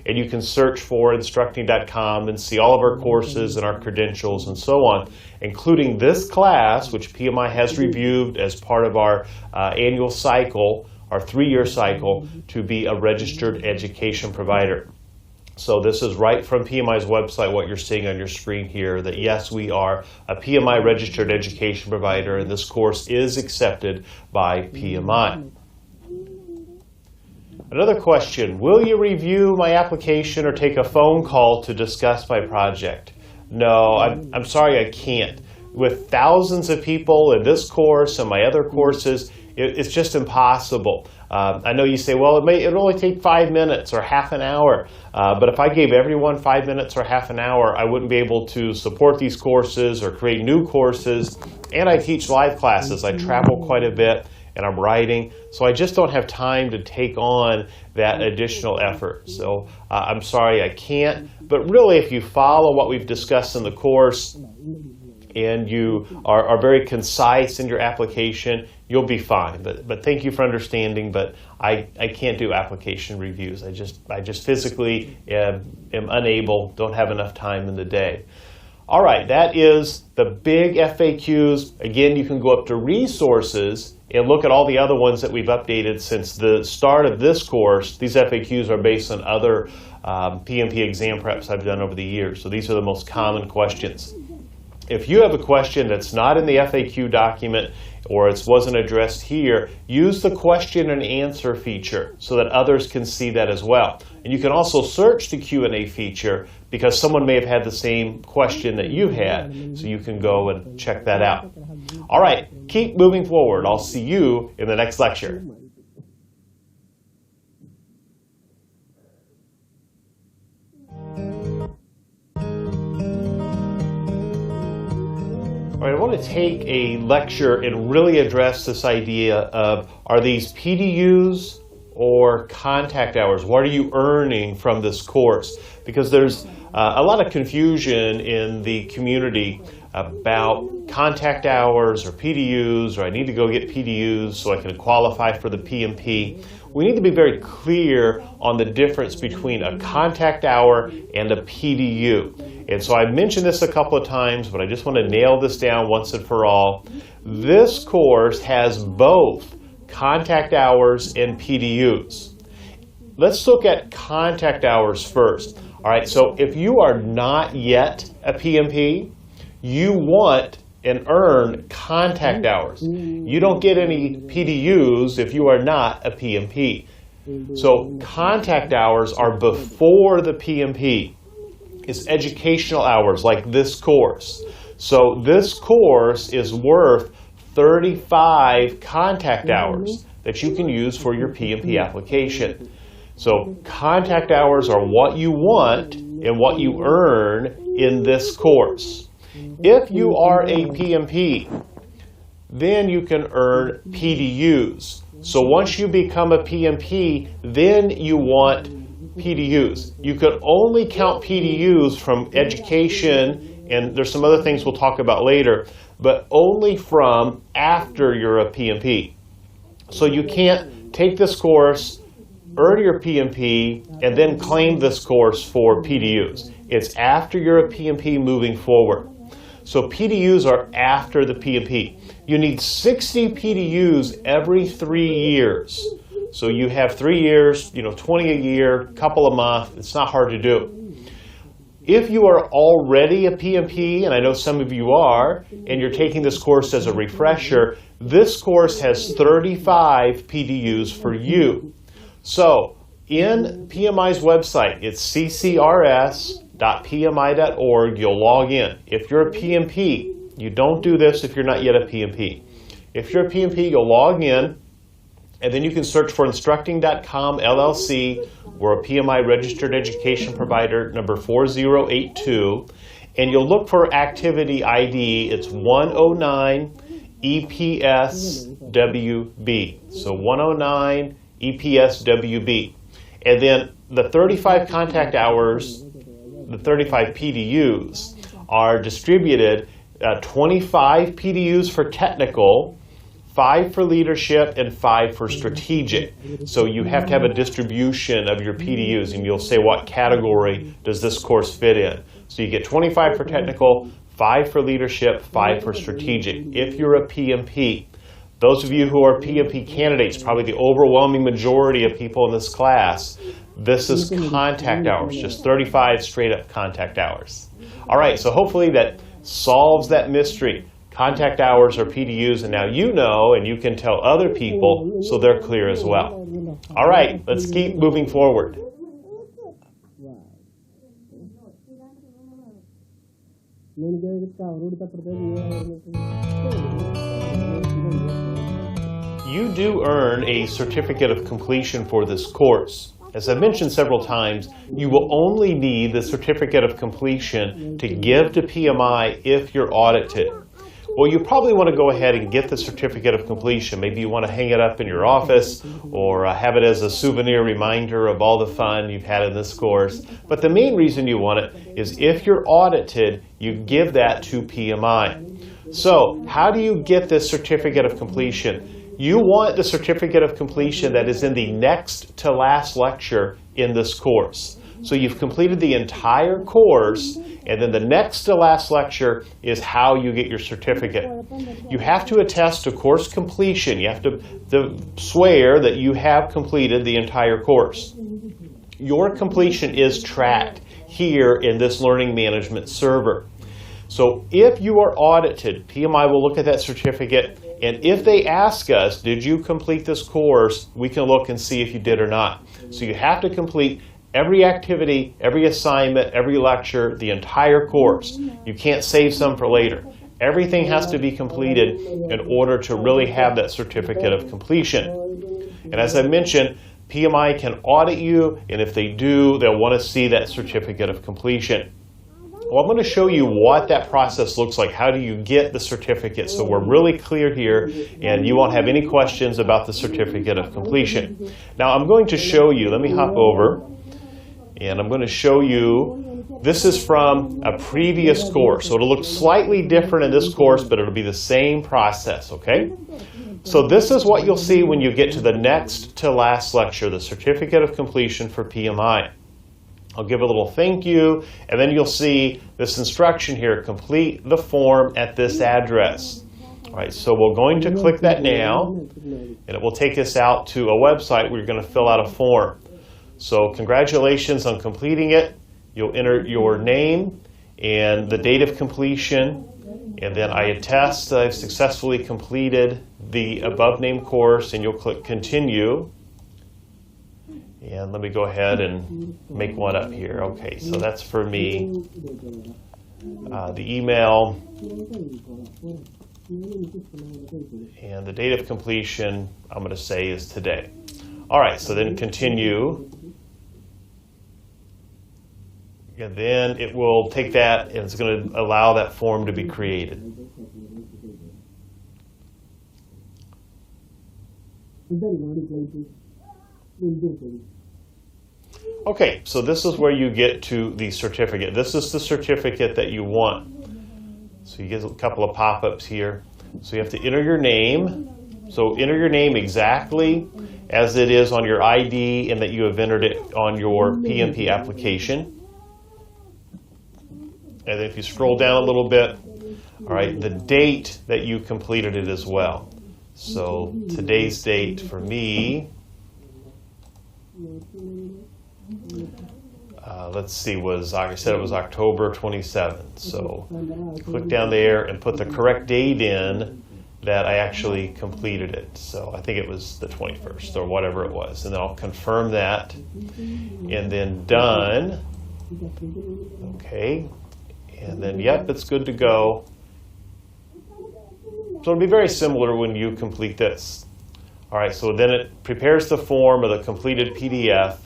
and you can search for Instructing.com and see all of our courses and our credentials and so on, including this class, which PMI has reviewed as part of our annual cycle, our 3-year cycle, to be a registered education provider. So this is right from PMI's website, what you're seeing on your screen here, that yes, we are a PMI registered education provider, and this course is accepted by PMI. Another question, will you review my application or take a phone call to discuss my project? No, I'm sorry, I can't. With thousands of people in this course and my other courses, it's just impossible. I know you say, well, it'll only take 5 minutes or half an hour. But if I gave everyone 5 minutes or half an hour, I wouldn't be able to support these courses or create new courses. And I teach live classes. I travel quite a bit, and I'm writing. So I just don't have time to take on that additional effort. So I'm sorry, I can't. But really, if you follow what we've discussed in the course, and you are very concise in your application, you'll be fine. But thank you for understanding, but I can't do application reviews. I just physically am unable, don't have enough time in the day. All right, that is the big FAQs. Again, you can go up to resources and look at all the other ones that we've updated since the start of this course. These FAQs are based on other PMP exam preps I've done over the years. So these are the most common questions. If you have a question that's not in the FAQ document or it wasn't addressed here, use the question and answer feature so that others can see that as well. And you can also search the Q&A feature because someone may have had the same question that you had, so you can go and check that out. All right, keep moving forward. I'll see you in the next lecture. All right, I want to take a lecture and really address this idea of, are these PDUs or contact hours? What are you earning from this course? Because there's a lot of confusion in the community about contact hours or PDUs, or I need to go get PDUs so I can qualify for the PMP. We need to be very clear on the difference between a contact hour and a PDU. And so I've mentioned this a couple of times, but I just want to nail this down once and for all. This course has both contact hours and PDUs. Let's look at contact hours first. All right, so if you are not yet a PMP, you want and earn contact hours. You don't get any PDUs if you are not a PMP. So contact hours are before the PMP. It's educational hours like this course. So this course is worth 35 contact hours that you can use for your PMP application. So contact hours are what you want and what you earn in this course. If you are a PMP, then you can earn PDUs. So once you become a PMP, then you want PDUs. You could only count PDUs from education, and there's some other things we'll talk about later, but only from after you're a PMP. So you can't take this course, earn your PMP, and then claim this course for PDUs. It's after you're a PMP moving forward. So PDUs are after the PMP. You need 60 PDUs every 3 years. So you have 3 years, 20 a year, couple a month. It's not hard to do. If you are already a PMP, and I know some of you are, and you're taking this course as a refresher, this course has 35 PDUs for you. So in PMI's website, it's ccrs.pmi.org. You'll log in. If you're a PMP, you don't do this if you're not yet a PMP. If you're a PMP, you'll log in, and then you can search for instructing.com LLC. We're a PMI registered education provider, number 4082, and you'll look for activity ID. It's 109 EPSWB. So 109 EPSWB. And then the 35 contact hours, the 35 PDUs, are distributed 25 PDUs for technical, 5 for leadership, and 5 for strategic. So you have to have a distribution of your PDUs, and you'll say what category does this course fit in. So you get 25 for technical, 5 for leadership, 5 for strategic. If you're a PMP, those of you who are PMP candidates, probably the overwhelming majority of people in this class, this is contact hours, just 35 straight up contact hours. All right, so hopefully that solves that mystery. Contact hours are PDUs, and now you know, and you can tell other people so they're clear as well. All right, let's keep moving forward. You do earn a certificate of completion for this course. As I mentioned several times, you will only need the certificate of completion to give to PMI if you're audited. Well, you probably want to go ahead and get the certificate of completion. Maybe you want to hang it up in your office or have it as a souvenir reminder of all the fun you've had in this course. But the main reason you want it is if you're audited, you give that to PMI. So how do you get this certificate of completion? You want the certificate of completion that is in the next to last lecture in this course. So you've completed the entire course, and then the next to last lecture is how you get your certificate. You have to attest to course completion. You have to swear that you have completed the entire course. Your completion is tracked here in this learning management server. So if you are audited, PMI will look at that certificate, and if they ask us, did you complete this course, we can look and see if you did or not. So you have to complete every activity, every assignment, every lecture, the entire course. You can't save some for later. Everything has to be completed in order to really have that certificate of completion. And as I mentioned, PMI can audit you, and if they do, they'll want to see that certificate of completion. Well, I'm going to show you what that process looks like. How do you get the certificate? So we're really clear here, and you won't have any questions about the certificate of completion. Now I'm going to show you, let me hop over, and I'm going to show you, this is from a previous course. So it'll look slightly different in this course, but it'll be the same process, okay? So this is what you'll see when you get to the next to last lecture, the certificate of completion for PMI. I'll give a little thank you, and then you'll see this instruction here, complete the form at this address. All right, so we're going to click that now, and it will take us out to a website where you're going to fill out a form. So congratulations on completing it. you'll enter your name and the date of completion, and then I attest that I've successfully completed the above named course, and you'll click continue. And let me go ahead and make one up here. Okay, so that's for me. The email and the date of completion, I'm going to say, is today. All right, so then continue. And then it will take that and it's going to allow that form to be created. Okay, so this is where you get to the certificate. This is the certificate that you want. So you get a couple of pop-ups here. So you have to enter your name. So enter your name exactly as it is on your ID and that you have entered it on your PMP application. And then if you scroll down a little bit, all right, the date that you completed it as well. So today's date for me, let's see, I said it was October 27th. So click down there and put the correct date in that I actually completed it. So I think it was the 21st or whatever it was. And then I'll confirm that. And then done. Okay. And then, yep, it's good to go. So it'll be very similar when you complete this. All right, so then it prepares the form of the completed PDF.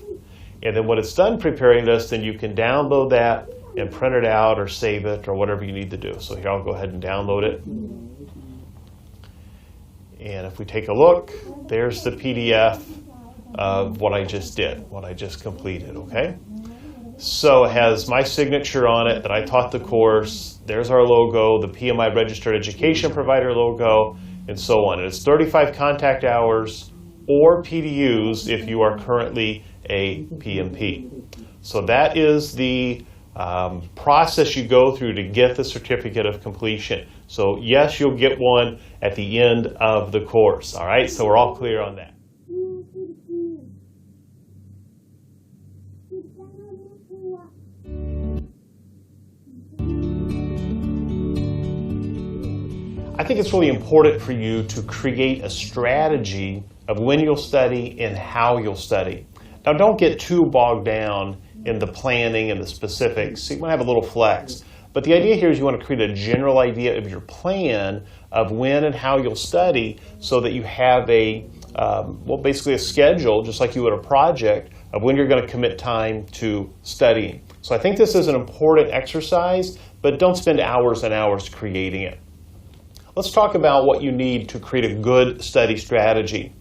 And then when it's done preparing this, then you can download that and print it out or save it or whatever you need to do. So here, I'll go ahead and download it. And if we take a look, there's the PDF of what I just did, what I just completed, okay? So it has my signature on it that I taught the course. There's our logo, the PMI Registered Education Provider logo, and so on. And it's 35 contact hours or PDUs if you are currently a PMP. So that is the process you go through to get the certificate of completion. So yes, you'll get one at the end of the course. All right, so we're all clear on that. I think it's really important for you to create a strategy of when you'll study and how you'll study. Now, don't get too bogged down in the planning and the specifics. You want to have a little flex. But the idea here is you want to create a general idea of your plan of when and how you'll study so that you have a, basically a schedule, just like you would a project, of when you're going to commit time to studying. So I think this is an important exercise, but don't spend hours and hours creating it. Let's talk about what you need to create a good study strategy.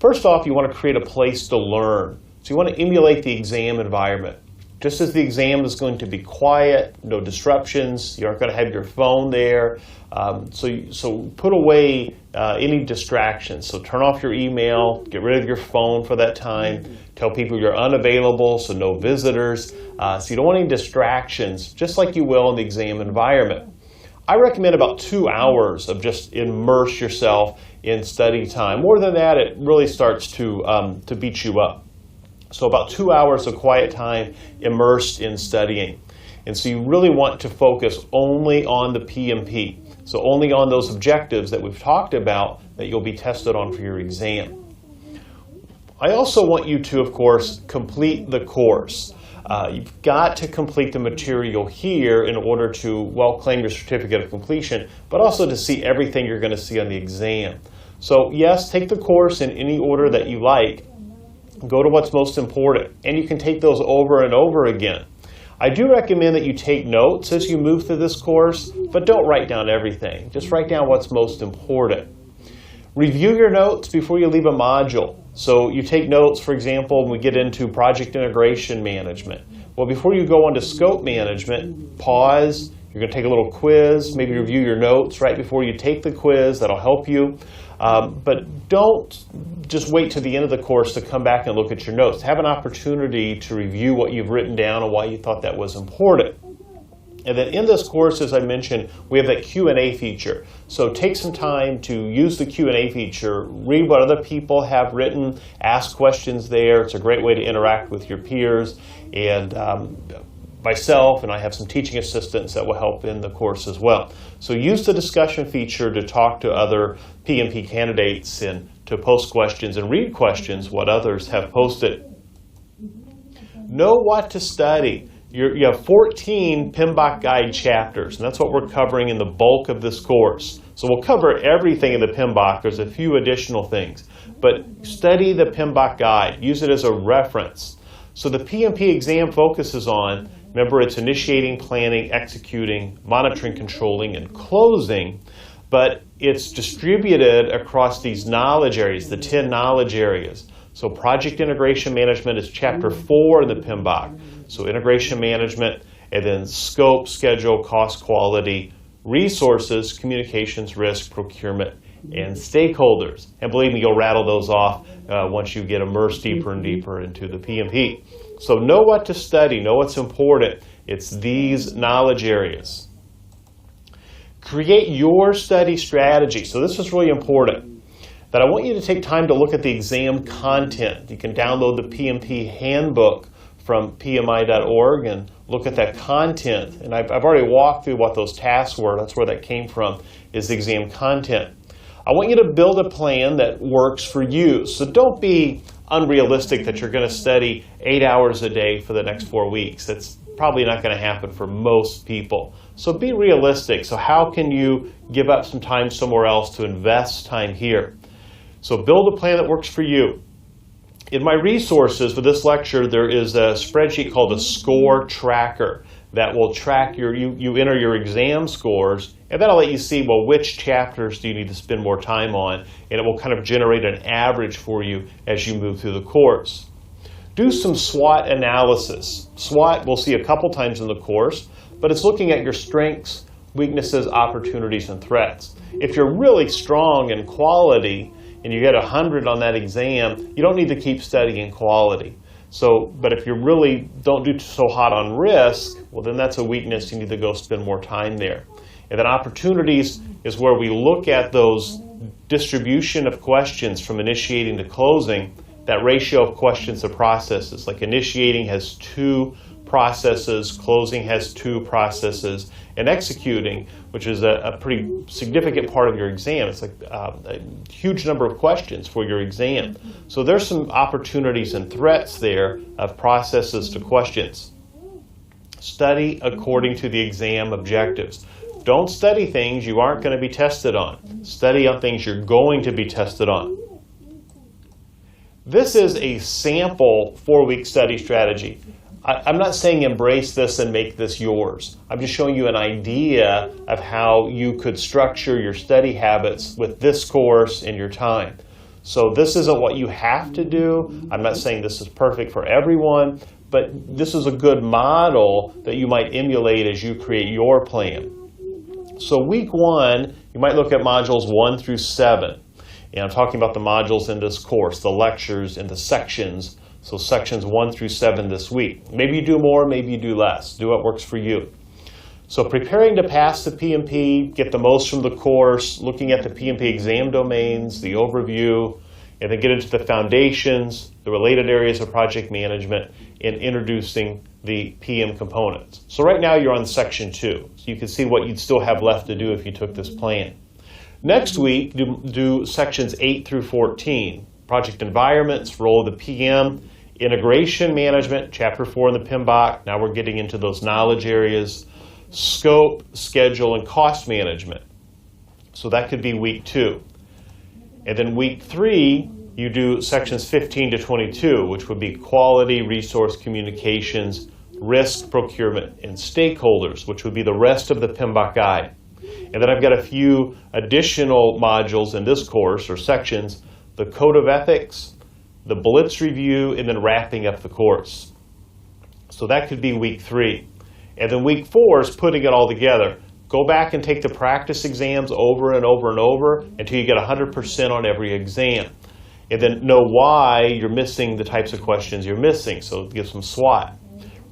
First off, you want to create a place to learn. So you want to emulate the exam environment. Just as the exam is going to be quiet, no disruptions, you aren't going to have your phone there. So put away any distractions. So turn off your email, get rid of your phone for that time. Tell people you're unavailable, so no visitors. So you don't want any distractions, just like you will in the exam environment. I recommend about 2 hours of just immerse yourself in study time. More than that, it really starts to beat you up. So about 2 hours of quiet time immersed in studying. And so you really want to focus only on the PMP. So only on those objectives that we've talked about that you'll be tested on for your exam. I also want you to, of course, complete the course. You've got to complete the material here in order to, well, claim your certificate of completion, but also to see everything you're going to see on the exam. So yes, take the course in any order that you like. Go to what's most important, and you can take those over and over again. I do recommend that you take notes as you move through this course, but don't write down everything. Just write down what's most important. Review your notes before you leave a module. So you take notes, for example, when we get into project integration management. Well, before you go on to scope management, pause. You're going to take a little quiz, maybe review your notes right before you take the quiz. That'll help you. But don't just wait to the end of the course to come back and look at your notes. Have an opportunity to review what you've written down and why you thought that was important. And then in this course, as I mentioned, we have that Q&A feature. So take some time to use the Q&A feature, read what other people have written, ask questions there. It's a great way to interact with your peers and myself, and I have some teaching assistants that will help in the course as well. So use the discussion feature to talk to other PMP candidates and to post questions and read questions, what others have posted. Know what to study. You have 14 PMBOK guide chapters, and that's what we're covering in the bulk of this course. So we'll cover everything in the PMBOK. There's a few additional things, but study the PMBOK guide. Use it as a reference. So the PMP exam focuses on, remember, it's initiating, planning, executing, monitoring, controlling, and closing, but it's distributed across these knowledge areas, the 10 knowledge areas. So project integration management is chapter 4 in the PMBOK. So integration management, and then scope, schedule, cost, quality, resources, communications, risk, procurement, and stakeholders. And believe me, you'll rattle those off once you get immersed deeper and deeper into the PMP. So know what to study, know what's important. It's these knowledge areas. Create your study strategy. So this is really important, that I want you to take time to look at the exam content. You can download the PMP handbook from pmi.org and look at that content. And I've already walked through what those tasks were. That's where that came from, is the exam content. I want you to build a plan that works for you. So don't be unrealistic that you're going to study 8 hours a day for the next 4 weeks. That's probably not going to happen for most people. So be realistic. So how can you give up some time somewhere else to invest time here? So build a plan that works for you. In my resources for this lecture, there is a spreadsheet called a score tracker that will track you enter your exam scores, and that'll let you see, well, which chapters do you need to spend more time on, and it will kind of generate an average for you as you move through the course. Do some SWOT analysis. SWOT we'll see a couple times in the course, but it's looking at your strengths, weaknesses, opportunities, and threats. If you're really strong in quality and you get 100 on that exam, you don't need to keep studying quality. But if you really don't do so hot on risk, well, then that's a weakness. You need to go spend more time there. And then opportunities is where we look at those distribution of questions from initiating to closing, that ratio of questions to processes. Like initiating has 2 processes, closing has 2 processes, and executing, which is a pretty significant part of your exam. It's like a huge number of questions for your exam. So there's some opportunities and threats there of processes to questions. Study according to the exam objectives. Don't study things you aren't going to be tested on. Study on things you're going to be tested on. This is a sample 4-week study strategy. I'm not saying embrace this and make this yours. I'm just showing you an idea of how you could structure your study habits with this course in your time. So this isn't what you have to do. I'm not saying this is perfect for everyone, but this is a good model that you might emulate as you create your plan. So week 1, you might look at modules 1 through 7. And I'm talking about the modules in this course, the lectures and the sections. So sections 1 through 7 this week. Maybe you do more, maybe you do less. Do what works for you. So preparing to pass the PMP, get the most from the course, looking at the PMP exam domains, the overview, and then get into the foundations, the related areas of project management, and introducing the PM components. So right now you're on section 2. So you can see what you'd still have left to do if you took this plan. Next week, do sections 8 through 14. Project environments, role of the PM, integration management, chapter 4 in the PMBOK. Now we're getting into those knowledge areas, scope, schedule, and cost management. So that could be week 2. And then week 3, you do sections 15 to 22, which would be quality, resource communications, risk, procurement, and stakeholders, which would be the rest of the PMBOK guide. And then I've got a few additional modules in this course, or sections, the Code of Ethics, the Blitz Review, and then wrapping up the course. So that could be week 3. And then week 4 is putting it all together. Go back and take the practice exams over and over and over until you get 100% on every exam. And then know why you're missing the types of questions you're missing, so give some SWOT.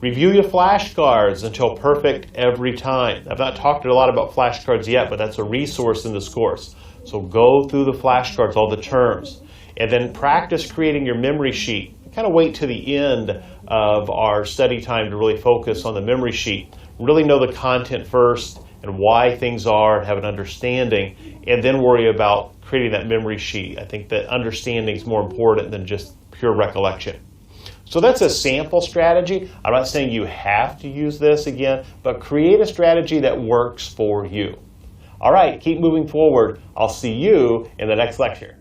Review your flashcards until perfect every time. I've not talked a lot about flashcards yet, but that's a resource in this course. So go through the flashcards, all the terms. And then practice creating your memory sheet. kind of wait to the end of our study time to really focus on the memory sheet. Really know the content first and why things are, and have an understanding, and then worry about creating that memory sheet. I think that understanding is more important than just pure recollection. So that's a sample strategy. I'm not saying you have to use this again, but create a strategy that works for you. All right, keep moving forward. I'll see you in the next lecture.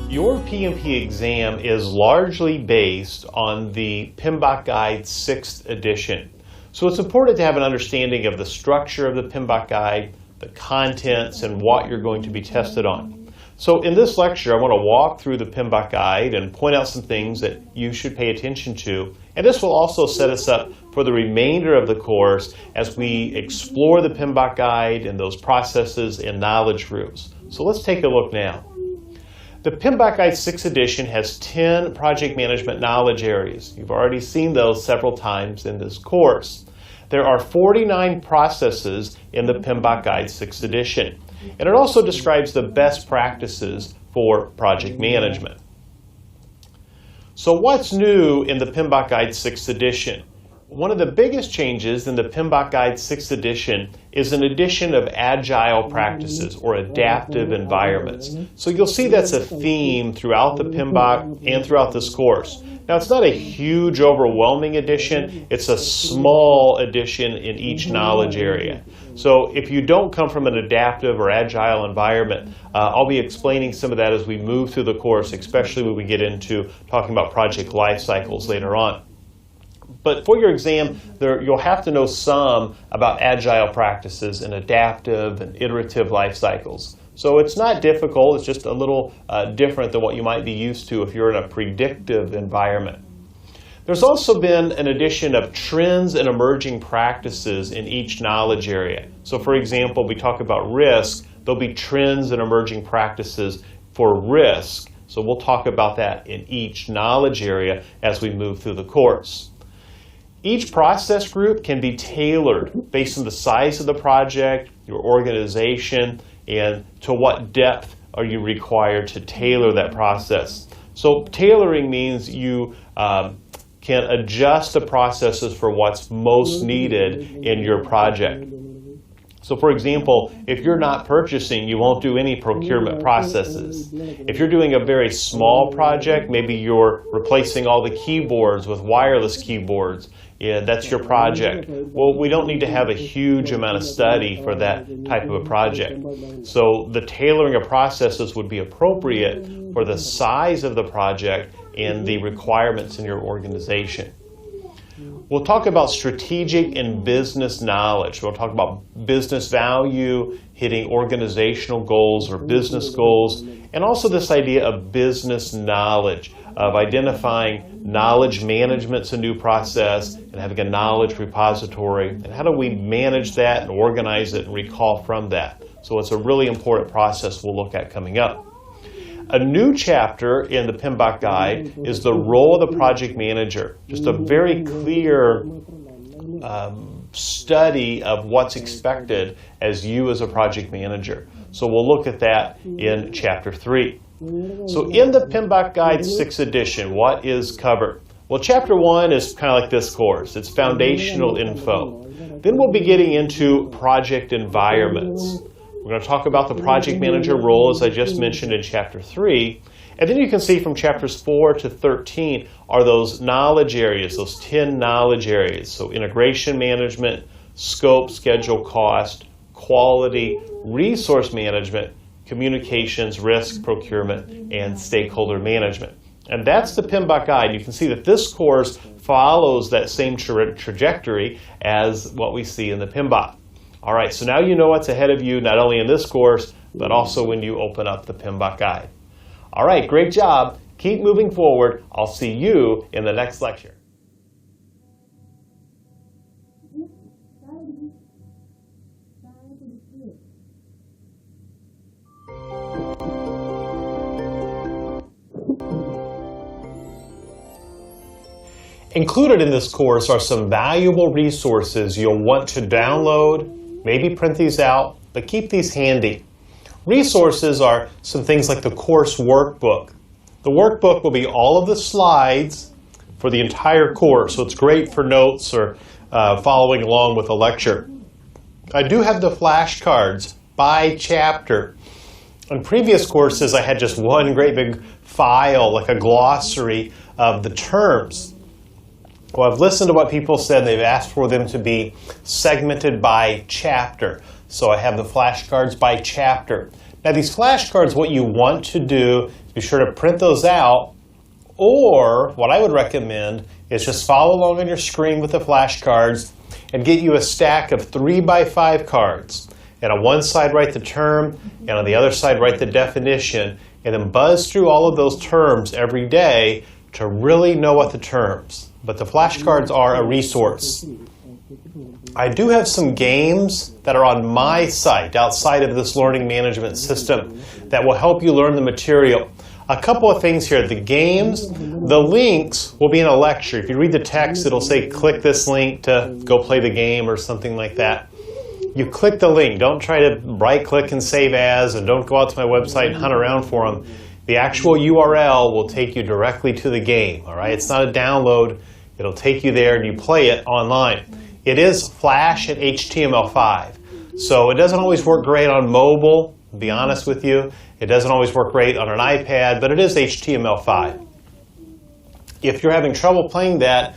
Your PMP exam is largely based on the PMBOK Guide 6th edition. So it's important to have an understanding of the structure of the PMBOK Guide, the contents, and what you're going to be tested on. So in this lecture, I want to walk through the PMBOK Guide and point out some things that you should pay attention to. And this will also set us up for the remainder of the course as we explore the PMBOK Guide and those processes and knowledge groups. So let's take a look now. The PMBOK Guide 6th edition has 10 project management knowledge areas. You've already seen those several times in this course. There are 49 processes in the PMBOK Guide 6th edition. And it also describes the best practices for project management. So what's new in the PMBOK Guide 6th edition? One of the biggest changes in the PMBOK Guide 6th edition is an addition of agile practices or adaptive environments. So you'll see that's a theme throughout the PMBOK and throughout this course. Now it's not a huge, overwhelming addition. It's a small addition in each knowledge area. So if you don't come from an adaptive or agile environment, I'll be explaining some of that as we move through the course, especially when we get into talking about project life cycles later on. But for your exam, you'll have to know some about agile practices and adaptive and iterative life cycles. So it's not difficult, it's just a little different than what you might be used to if you're in a predictive environment. There's also been an addition of trends and emerging practices in each knowledge area. So for example, we talk about risk, there'll be trends and emerging practices for risk. So we'll talk about that in each knowledge area as we move through the course. Each process group can be tailored based on the size of the project, your organization, and to what depth are you required to tailor that process. So tailoring means you can adjust the processes for what's most needed in your project. So for example, if you're not purchasing, you won't do any procurement processes. If you're doing a very small project, maybe you're replacing all the keyboards with wireless keyboards, that's your project. Well, we don't need to have a huge amount of study for that type of a project. So the tailoring of processes would be appropriate for the size of the project and the requirements in your organization. We'll talk about strategic and business knowledge. We'll talk about business value, hitting organizational goals or business goals, and also this idea of business knowledge, of identifying knowledge management's a new process and having a knowledge repository, and how do we manage that and organize it and recall from that. So it's a really important process we'll look at coming up. A new chapter in the PMBOK Guide is the role of the project manager. Just a very clear study of what's expected as you as a project manager. So we'll look at that in Chapter 3. So in the PMBOK Guide 6th edition, what is covered? Well, Chapter 1 is kind of like this course. It's foundational info. Then we'll be getting into project environments. We're going to talk about the project manager role, as I just mentioned in Chapter 3. And then you can see from Chapters 4 to 13 are those knowledge areas, those 10 knowledge areas. So integration management, scope, schedule, cost, quality, resource management, communications, risk, procurement, and stakeholder management. And that's the PMBOK Guide. You can see that this course follows that same trajectory as what we see in the PMBOK. All right, so now you know what's ahead of you, not only in this course, but also when you open up the PMBOK Guide. All right, great job. Keep moving forward. I'll see you in the next lecture. Included in this course are some valuable resources you'll want to download maybe print these out, but keep these handy. Resources are some things like the course workbook. The workbook will be all of the slides for the entire course, so it's great for notes or following along with a lecture. I do have the flashcards by chapter. On previous courses, I had just one great big file, like a glossary of the terms. Well, I've listened to what people said. They've asked for them to be segmented by chapter. So I have the flashcards by chapter. Now these flashcards, what you want to do is be sure to print those out, or what I would recommend is just follow along on your screen with the flashcards and get you a stack of 3x5 cards. And on one side write the term, and on the other side write the definition, and then buzz through all of those terms every day to really know what the terms. But the flashcards are a resource. I do have some games that are on my site outside of this learning management system that will help you learn the material. A couple of things here. The games, the links will be in a lecture. If you read the text, it'll say click this link to go play the game or something like that. You click the link. Don't try to right-click and save as, and don't go out to my website and hunt around for them. The actual URL will take you directly to the game. All right? It's not a download. It'll take you there and you play it online. It is Flash and HTML5. So it doesn't always work great on mobile, to be honest with you. It doesn't always work great on an iPad, but it is HTML5. If you're having trouble playing that,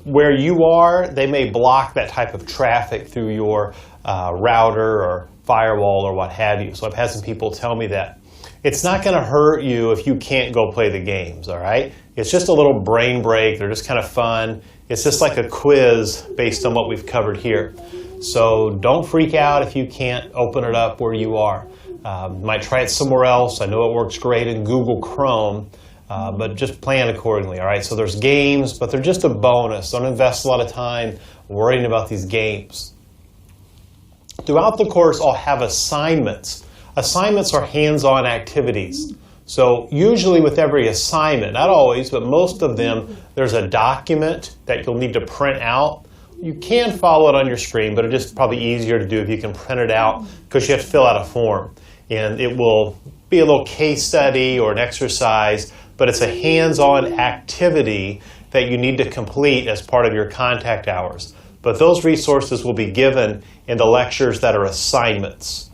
where you are, they may block that type of traffic through your router or firewall or what have you. So I've had some people tell me that. It's not going to hurt you if you can't go play the games, all right? It's just a little brain break. They're just kind of fun. It's just like a quiz based on what we've covered here. So don't freak out if you can't open it up where you are. You might try it somewhere else. I know it works great in Google Chrome, but just plan accordingly, all right? So there's games, but they're just a bonus. Don't invest a lot of time worrying about these games. Throughout the course, I'll have assignments. Assignments are hands-on activities. So usually with every assignment, not always, but most of them, there's a document that you'll need to print out. You can follow it on your screen, but it's just probably easier to do if you can print it out because you have to fill out a form. And it will be a little case study or an exercise, but it's a hands-on activity that you need to complete as part of your contact hours. But those resources will be given in the lectures that are assignments.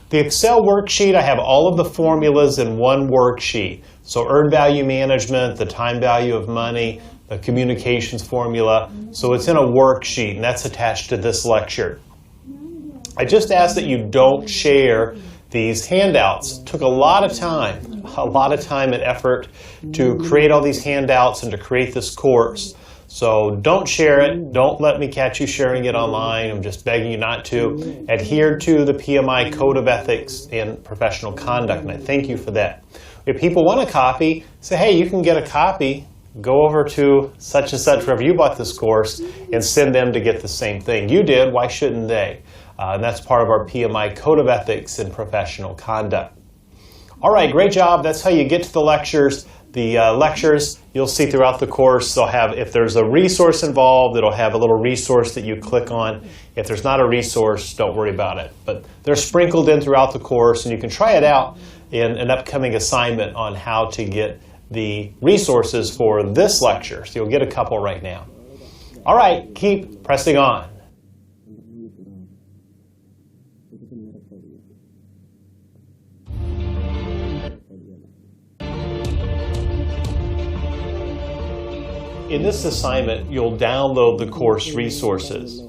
The Excel worksheet, I have all of the formulas in one worksheet. So earned value management, the time value of money, the communications formula. So it's in a worksheet, and that's attached to this lecture. I just ask that you don't share these handouts. It took a lot of time and effort to create all these handouts and to create this course. So don't share it. Don't let me catch you sharing it online. I'm just begging you not to. Adhere to the PMI Code of Ethics and Professional Conduct, and I thank you for that. If people want a copy, say, hey, you can get a copy. Go over to such and such, wherever you bought this course, and send them to get the same thing. You did, why shouldn't they? And that's part of our PMI Code of Ethics and Professional Conduct. All right, great job. That's how you get to the lectures. The lectures you'll see throughout the course, they'll have, if there's a resource involved, it'll have a little resource that you click on. If there's not a resource, don't worry about it. But they're sprinkled in throughout the course, and you can try it out in an upcoming assignment on how to get the resources for this lecture. So you'll get a couple right now. All right, keep pressing on. In this assignment, you'll download the course resources.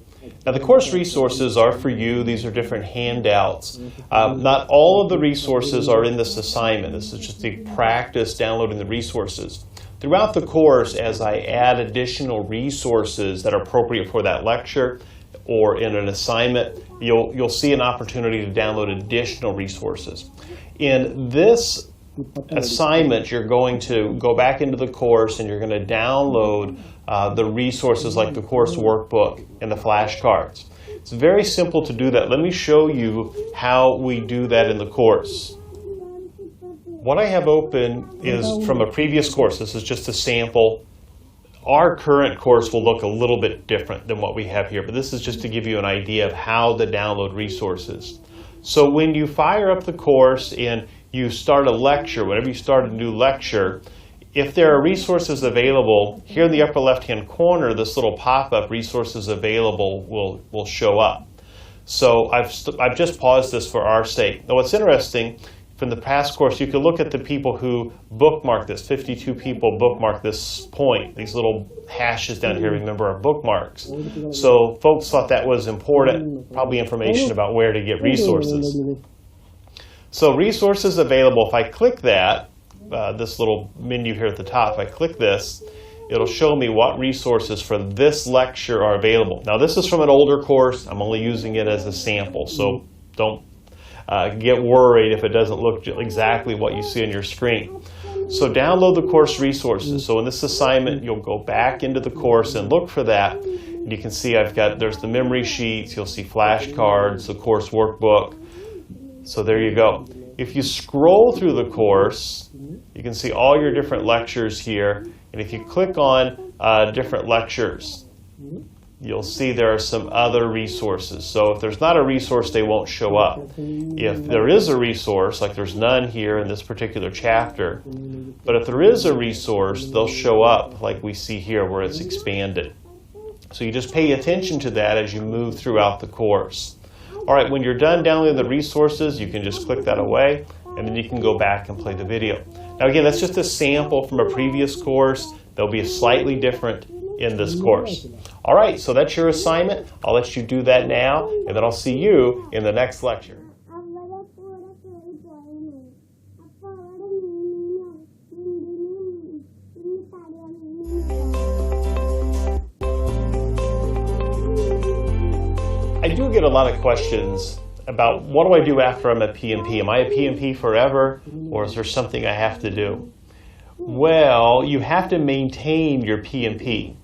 Now, the course resources are for you. These are different handouts. Not all of the resources are in this assignment. This is just the practice downloading the resources. Throughout the course, as I add additional resources that are appropriate for that lecture or in an assignment, you'll see an opportunity to download additional resources. In this assignment, you're going to go back into the course and you're going to download the resources like the course workbook and the flashcards. It's very simple to do that. Let me show you how we do that in the course. What I have open is from a previous course. This is just a sample. our current course will look a little bit different than what we have here, but this is just to give you an idea of how to download resources. So when you fire up the course and you start a lecture, whenever you start a new lecture, if there are resources available, here in the upper left-hand corner, this little pop-up, resources available, will show up. So I've just paused this for our sake. Now what's interesting, from the past course, you can look at the people who bookmarked this. 52 people bookmarked this point. These little hashes down here, remember, are bookmarks. So folks thought that was important, probably information about where to get resources. So resources available, if I click that, this little menu here at the top, if I click this, it'll show me what resources for this lecture are available. Now this is from an older course. I'm only using it as a sample, so don't get worried if it doesn't look exactly what you see on your screen. So download the course resources. So in this assignment, you'll go back into the course and look for that. And you can see there's the memory sheets, you'll see flashcards, the course workbook. So there you go. If you scroll through the course, you can see all your different lectures here. And if you click on different lectures, you'll see there are some other resources. So if there's not a resource, they won't show up. If there is a resource, like there's none here in this particular chapter, but if there is a resource, they'll show up like we see here where it's expanded. So you just pay attention to that as you move throughout the course. All right, when you're done downloading the resources, you can just click that away, and then you can go back and play the video. Now again, that's just a sample from a previous course. They'll be slightly different in this course. All right, so that's your assignment. I'll let you do that now, and then I'll see you in the next lecture. I do get a lot of questions about what do I do after I'm a PMP? Am I a PMP forever, or is there something I have to do? Well, you have to maintain your PMP.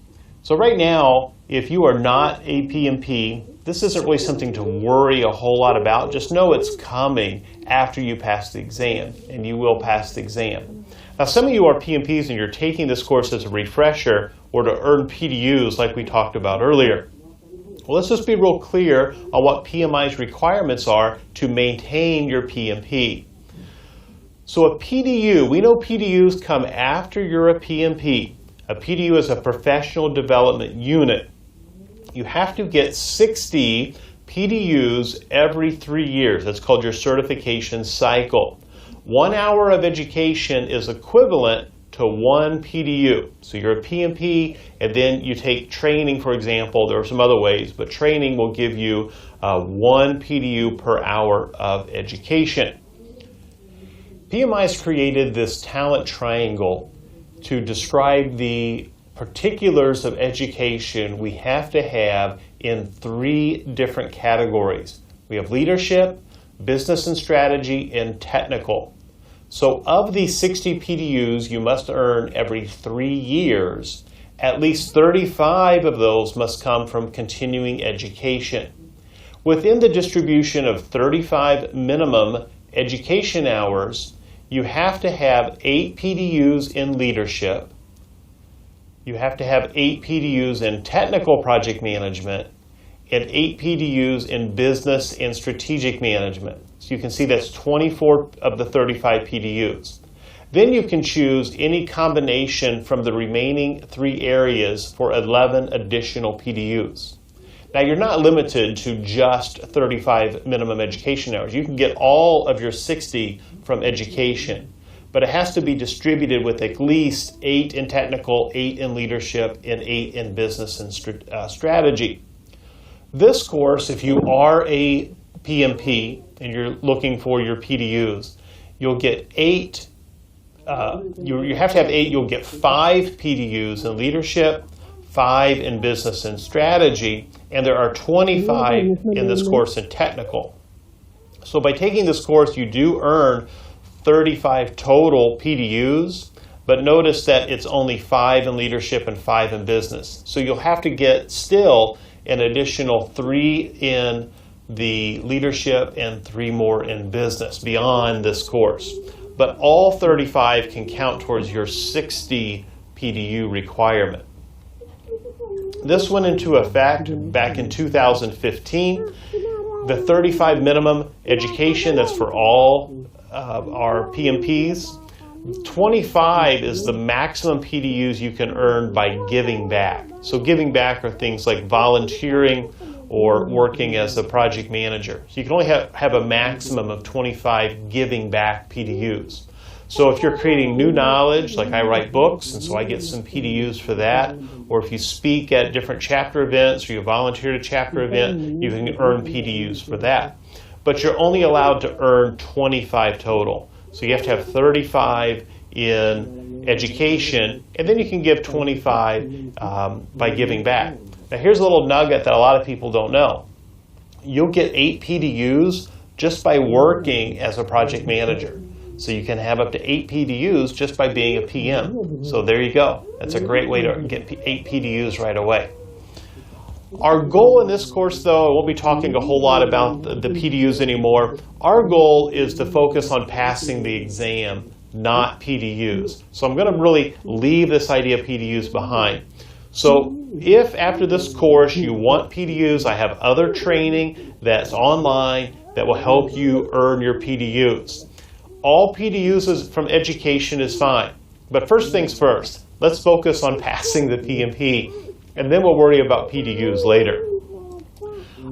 So right now, if you are not a PMP, this isn't really something to worry a whole lot about. Just know it's coming after you pass the exam, and you will pass the exam. Now, some of you are PMPs and you're taking this course as a refresher or to earn PDUs like we talked about earlier. Well, let's just be real clear on what PMI's requirements are to maintain your PMP. So a PDU, we know PDUs come after you're a PMP. A PDU is a professional development unit. You have to get 60 PDUs every 3 years. That's called your certification cycle. 1 hour of education is equivalent to 1 PDU. So you're a PMP, and then you take training, for example. There are some other ways, but training will give you 1 PDU per hour of education. PMI's created this talent triangle to describe the particulars of education we have to have in 3 different categories. We have leadership, business and strategy, and technical. So of these 60 PDUs you must earn every 3 years, at least 35 of those must come from continuing education. Within the distribution of 35 minimum education hours, you have to have 8 PDUs in leadership. You have to have 8 PDUs in technical project management and 8 PDUs in business and strategic management. So you can see that's 24 of the 35 PDUs. Then you can choose any combination from the remaining 3 areas for 11 additional PDUs. Now you're not limited to just 35 minimum education hours. You can get all of your 60 from education, but it has to be distributed with at least 8 in technical, 8 in leadership, and 8 in business and strategy. This course, if you are a PMP and you're looking for your PDUs, you'll get 8. You have to have 8. You'll get 5 PDUs in leadership, 5 in business and strategy, and there are 25 in this course in technical. So by taking this course, you do earn 35 total PDUs, but notice that it's only 5 in leadership and 5 in business. So you'll have to get still an additional 3 in the leadership and 3 more in business beyond this course. But all 35 can count towards your 60 PDU requirement. This went into effect back in 2015. The 35 minimum education, that's for all our PMPs. 25 is the maximum PDUs you can earn by giving back. So giving back are things like volunteering or working as a project manager. So you can only have a maximum of 25 giving back PDUs. So if you're creating new knowledge, like I write books, and so I get some PDUs for that, or if you speak at different chapter events, or you volunteer at a chapter event, you can earn PDUs for that. But you're only allowed to earn 25 total. So you have to have 35 in education, and then you can give 25 by giving back. Now here's a little nugget that a lot of people don't know. You'll get 8 PDUs just by working as a project manager. So you can have up to 8 PDUs just by being a PM. So there you go. That's a great way to get 8 PDUs right away. Our goal in this course, though, I won't be talking a whole lot about the PDUs anymore. Our goal is to focus on passing the exam, not PDUs. So I'm going to really leave this idea of PDUs behind. So if after this course you want PDUs, I have other training that's online that will help you earn your PDUs. All PDUs from education is fine. But first things first, let's focus on passing the PMP, and then we'll worry about PDUs later.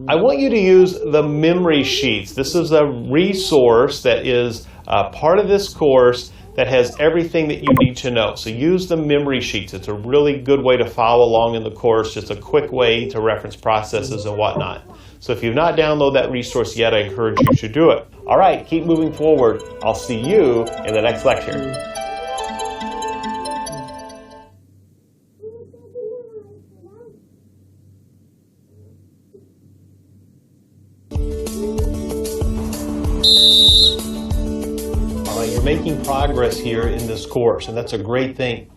I want you to use the memory sheets. This is a resource that is part of this course that has everything that you need to know. So use the memory sheets. It's a really good way to follow along in the course. It's a quick way to reference processes and whatnot. So if you've not downloaded that resource yet, I encourage you to do it. All right, keep moving forward. I'll see you in the next lecture. You're making progress here in this course, and that's a great thing.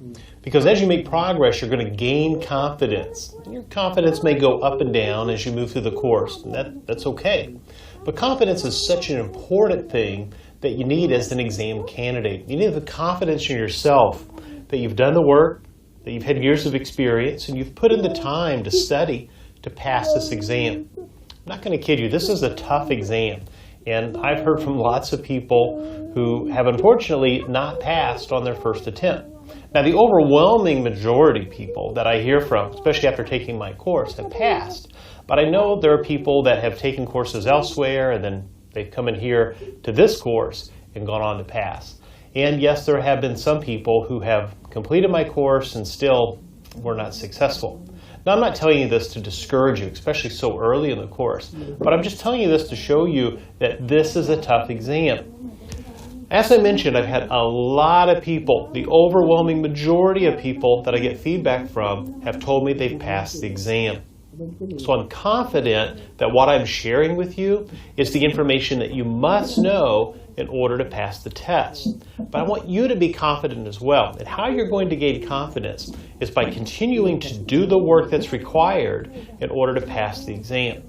Because as you make progress, you're going to gain confidence. And your confidence may go up and down as you move through the course, and that's okay. But confidence is such an important thing that you need as an exam candidate. You need the confidence in yourself that you've done the work, that you've had years of experience, and you've put in the time to study to pass this exam. I'm not going to kid you, this is a tough exam. And I've heard from lots of people who have unfortunately not passed on their first attempt. Now the overwhelming majority of people that I hear from, especially after taking my course, have passed. But I know there are people that have taken courses elsewhere and then they've come in here to this course and gone on to pass. And yes, there have been some people who have completed my course and still were not successful. Now, I'm not telling you this to discourage you, especially so early in the course, but I'm just telling you this to show you that this is a tough exam. As I mentioned, I've had a lot of people, the overwhelming majority of people that I get feedback from have told me they've passed the exam. So I'm confident that what I'm sharing with you is the information that you must know in order to pass the test. But I want you to be confident as well. And how you're going to gain confidence is by continuing to do the work that's required in order to pass the exam.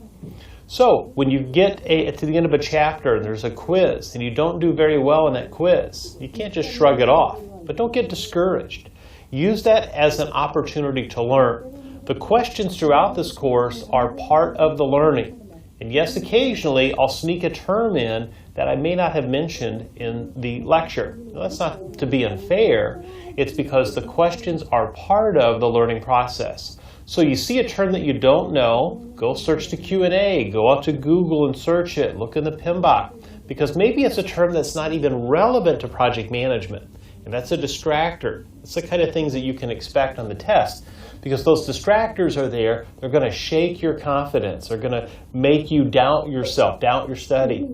So when you get to the end of a chapter and there's a quiz and you don't do very well in that quiz, you can't just shrug it off. But don't get discouraged. Use that as an opportunity to learn. The questions throughout this course are part of the learning. And yes, occasionally I'll sneak a term in that I may not have mentioned in the lecture. Now, that's not to be unfair. It's because the questions are part of the learning process. So you see a term that you don't know, go search the Q&A, go out to Google and search it, look in the PMBOK, because maybe it's a term that's not even relevant to project management. And that's a distractor. It's the kind of things that you can expect on the test. Because those distractors are there, they're going to shake your confidence. They're going to make you doubt yourself, doubt your study.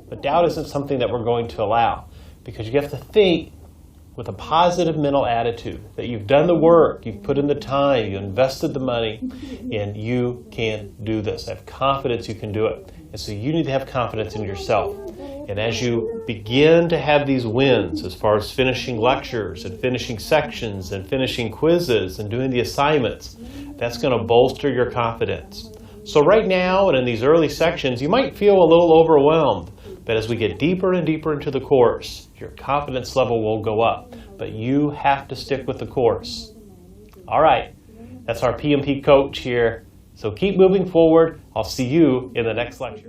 But doubt isn't something that we're going to allow. Because you have to think with a positive mental attitude that you've done the work, you've put in the time, you invested the money, and you can do this. I have confidence you can do it. And so you need to have confidence in yourself. And as you begin to have these wins as far as finishing lectures and finishing sections and finishing quizzes and doing the assignments, that's going to bolster your confidence. So right now and in these early sections, you might feel a little overwhelmed. But as we get deeper and deeper into the course, your confidence level will go up. But you have to stick with the course. All right. That's our PMP coach here. So keep moving forward. I'll see you in the next lecture.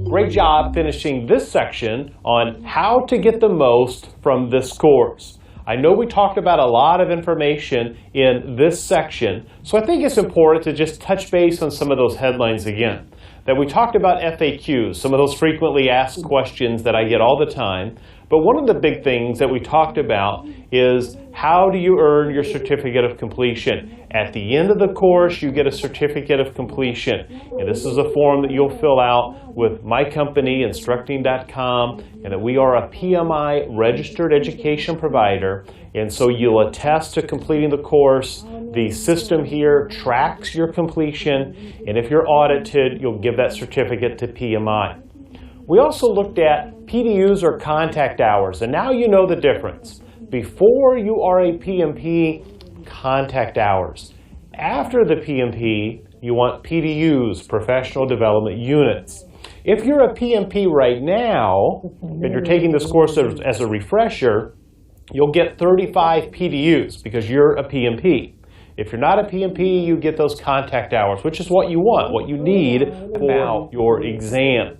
Great job finishing this section on how to get the most from this course. I know we talked about a lot of information in this section, so I think it's important to just touch base on some of those headlines again. That we talked about FAQs, some of those frequently asked questions that I get all the time. But one of the big things that we talked about is how do you earn your certificate of completion? At the end of the course, you get a certificate of completion. And this is a form that you'll fill out with my company, Instructing.com, and that we are a PMI registered education provider. And so you'll attest to completing the course. The system here tracks your completion, and if you're audited, you'll give that certificate to PMI. We also looked at PDUs or contact hours, and now you know the difference. Before you are a PMP, contact hours. After the PMP, you want PDUs, professional development units. If you're a PMP right now, and you're taking this course as a refresher, you'll get 35 PDUs because you're a PMP. If you're not a PMP, you get those contact hours, which is what you want, what you need about your exam.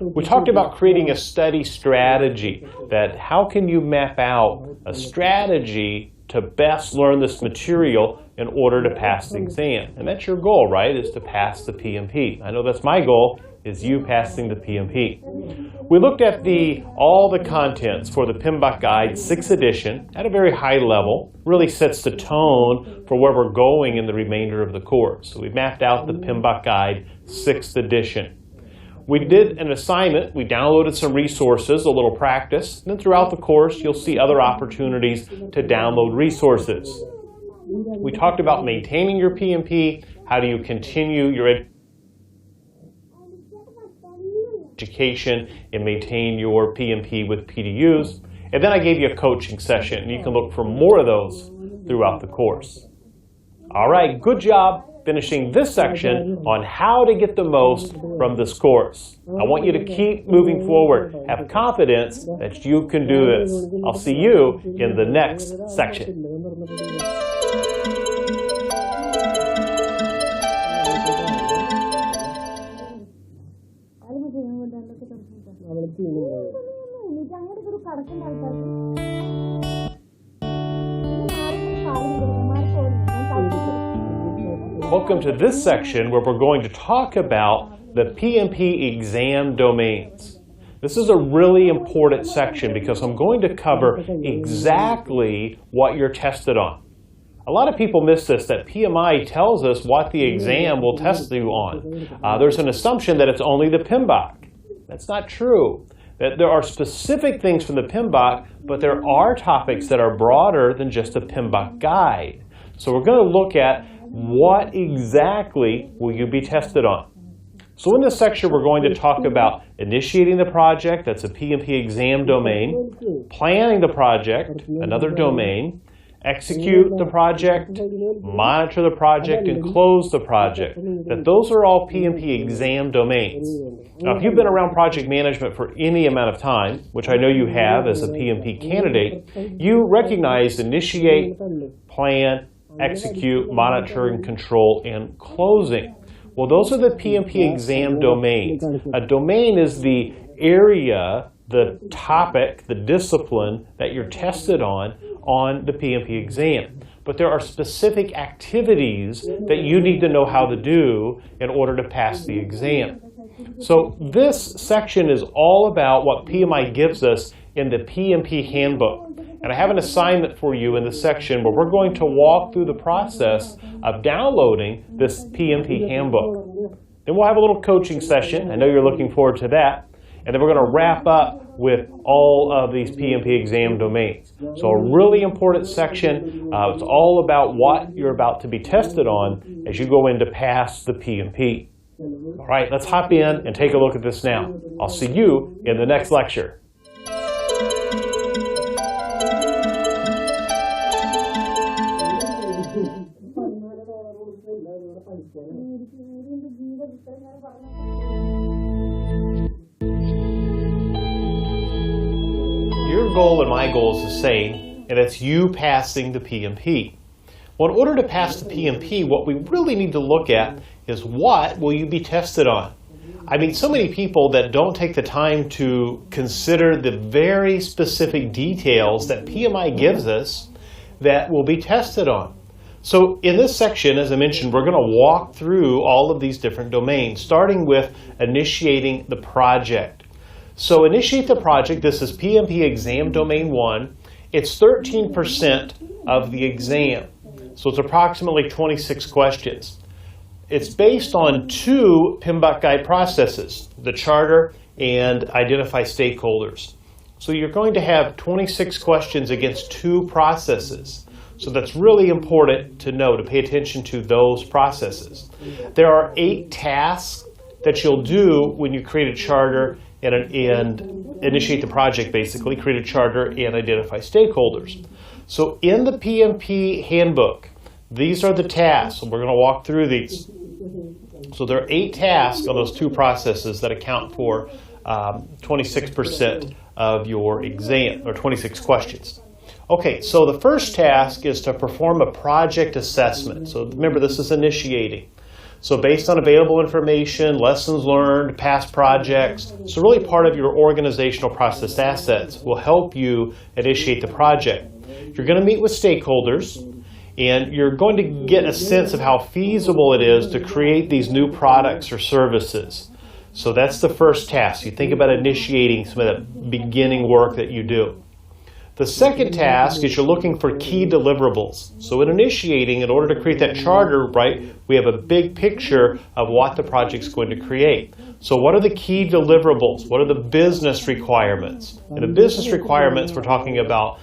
We talked about creating a study strategy, that how can you map out a strategy to best learn this material in order to pass the exam. And that's your goal, right, is to pass the PMP. I know that's my goal, is you passing the PMP. We looked at all the contents for the PMBOK Guide 6th edition at a very high level, really sets the tone for where we're going in the remainder of the course. So we mapped out the PMBOK Guide 6th edition. We did an assignment, we downloaded some resources, a little practice, and then throughout the course you'll see other opportunities to download resources. We talked about maintaining your PMP, how do you continue your education and maintain your PMP with PDUs, and then I gave you a coaching session, and you can look for more of those throughout the course. All right, good job finishing this section on how to get the most from this course. I want you to keep moving forward. Have confidence that you can do this. I'll see you in the next section. Welcome to this section where we're going to talk about the PMP exam domains. This is a really important section because I'm going to cover exactly what you're tested on. A lot of people miss this, that PMI tells us what the exam will test you on. There's an assumption that it's only the PMBOK. That's not true. That there are specific things from the PMBOK, but there are topics that are broader than just the PMBOK guide. So we're going to look at what exactly will you be tested on. So in this section, we're going to talk about initiating the project, that's a PMP exam domain, planning the project, another domain, execute the project, monitor the project, and close the project. That those are all PMP exam domains. Now, if you've been around project management for any amount of time, which I know you have as a PMP candidate, you recognize initiate, plan, execute, monitor, and control, and closing. Well, those are the PMP exam domains. A domain is the area, the topic, the discipline that you're tested on the PMP exam. But there are specific activities that you need to know how to do in order to pass the exam. So this section is all about what PMI gives us in the PMP handbook. And I have an assignment for you in this section where we're going to walk through the process of downloading this PMP handbook. Then we'll have a little coaching session. I know you're looking forward to that. And then we're going to wrap up with all of these PMP exam domains. So a really important section. It's all about what you're about to be tested on as you go in to pass the PMP. All right, let's hop in and take a look at this now. I'll see you in the next lecture. Thank you. your goal and my goal is the same, and it's you passing the PMP. Well, in order to pass the PMP, what we really need to look at is what will you be tested on? I mean, so many people that don't take the time to consider the very specific details that PMI gives us that will be tested on. So in this section, as I mentioned, we're going to walk through all of these different domains, starting with initiating the project. So initiate the project, this is PMP exam domain 1. It's 13% of the exam. So it's approximately 26 questions. It's based on 2 PMBOK guide processes, the charter and identify stakeholders. So you're going to have 26 questions against 2 processes. So that's really important to know, to pay attention to those processes. There are 8 tasks that you'll do when you create a charter and initiate the project, basically, create a charter and identify stakeholders. So in the PMP handbook, these are the tasks, and we're going to walk through these. So there are 8 tasks on those 2 processes that account for 26% of your exam, or 26 questions. Okay, so the first task is to perform a project assessment. So remember, this is initiating. So based on available information, lessons learned, past projects, so really part of your organizational process assets will help you initiate the project. You're going to meet with stakeholders, and you're going to get a sense of how feasible it is to create these new products or services. So that's the first task. You think about initiating some of that beginning work that you do. The second task is you're looking for key deliverables. So in initiating, in order to create that charter, right, we have a big picture of what the project's going to create. So what are the key deliverables? What are the business requirements? And the business requirements, we're talking about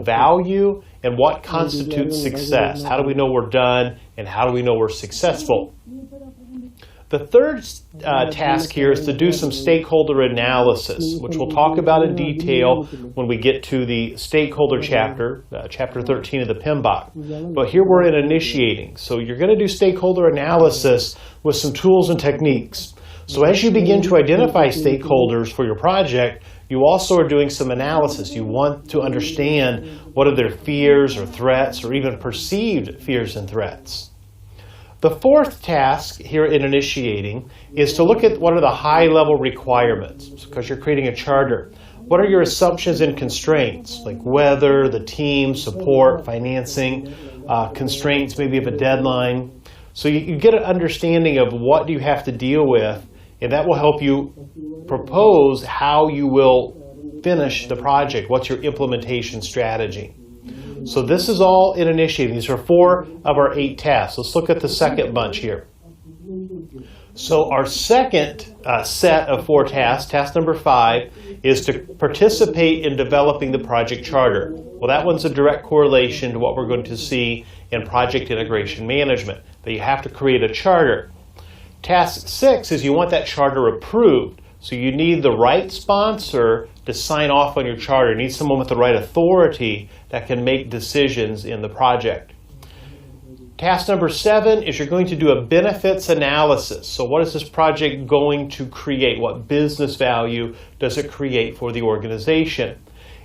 value and what constitutes success. How do we know we're done, and how do we know we're successful? The third task here is to do some stakeholder analysis, which we'll talk about in detail when we get to the stakeholder chapter, chapter 13 of the PMBOK. But here we're in initiating. So you're going to do stakeholder analysis with some tools and techniques. So as you begin to identify stakeholders for your project, you also are doing some analysis. You want to understand what are their fears or threats or even perceived fears and threats. The fourth task here in initiating is to look at what are the high-level requirements, because you're creating a charter. What are your assumptions and constraints, like weather, the team, support, financing, constraints maybe of a deadline. So you get an understanding of what do you have to deal with, and that will help you propose how you will finish the project. What's your implementation strategy? So this is all in initiating. These are 4 of our 8 tasks. Let's look at the second bunch here. So our second set of 4 tasks, task number 5, is to participate in developing the project charter. Well, that one's a direct correlation to what we're going to see in project integration management, that you have to create a charter. Task 6 is you want that charter approved. So you need the right sponsor to sign off on your charter. You need someone with the right authority that can make decisions in the project. Task number 7 is you're going to do a benefits analysis. So what is this project going to create? What business value does it create for the organization?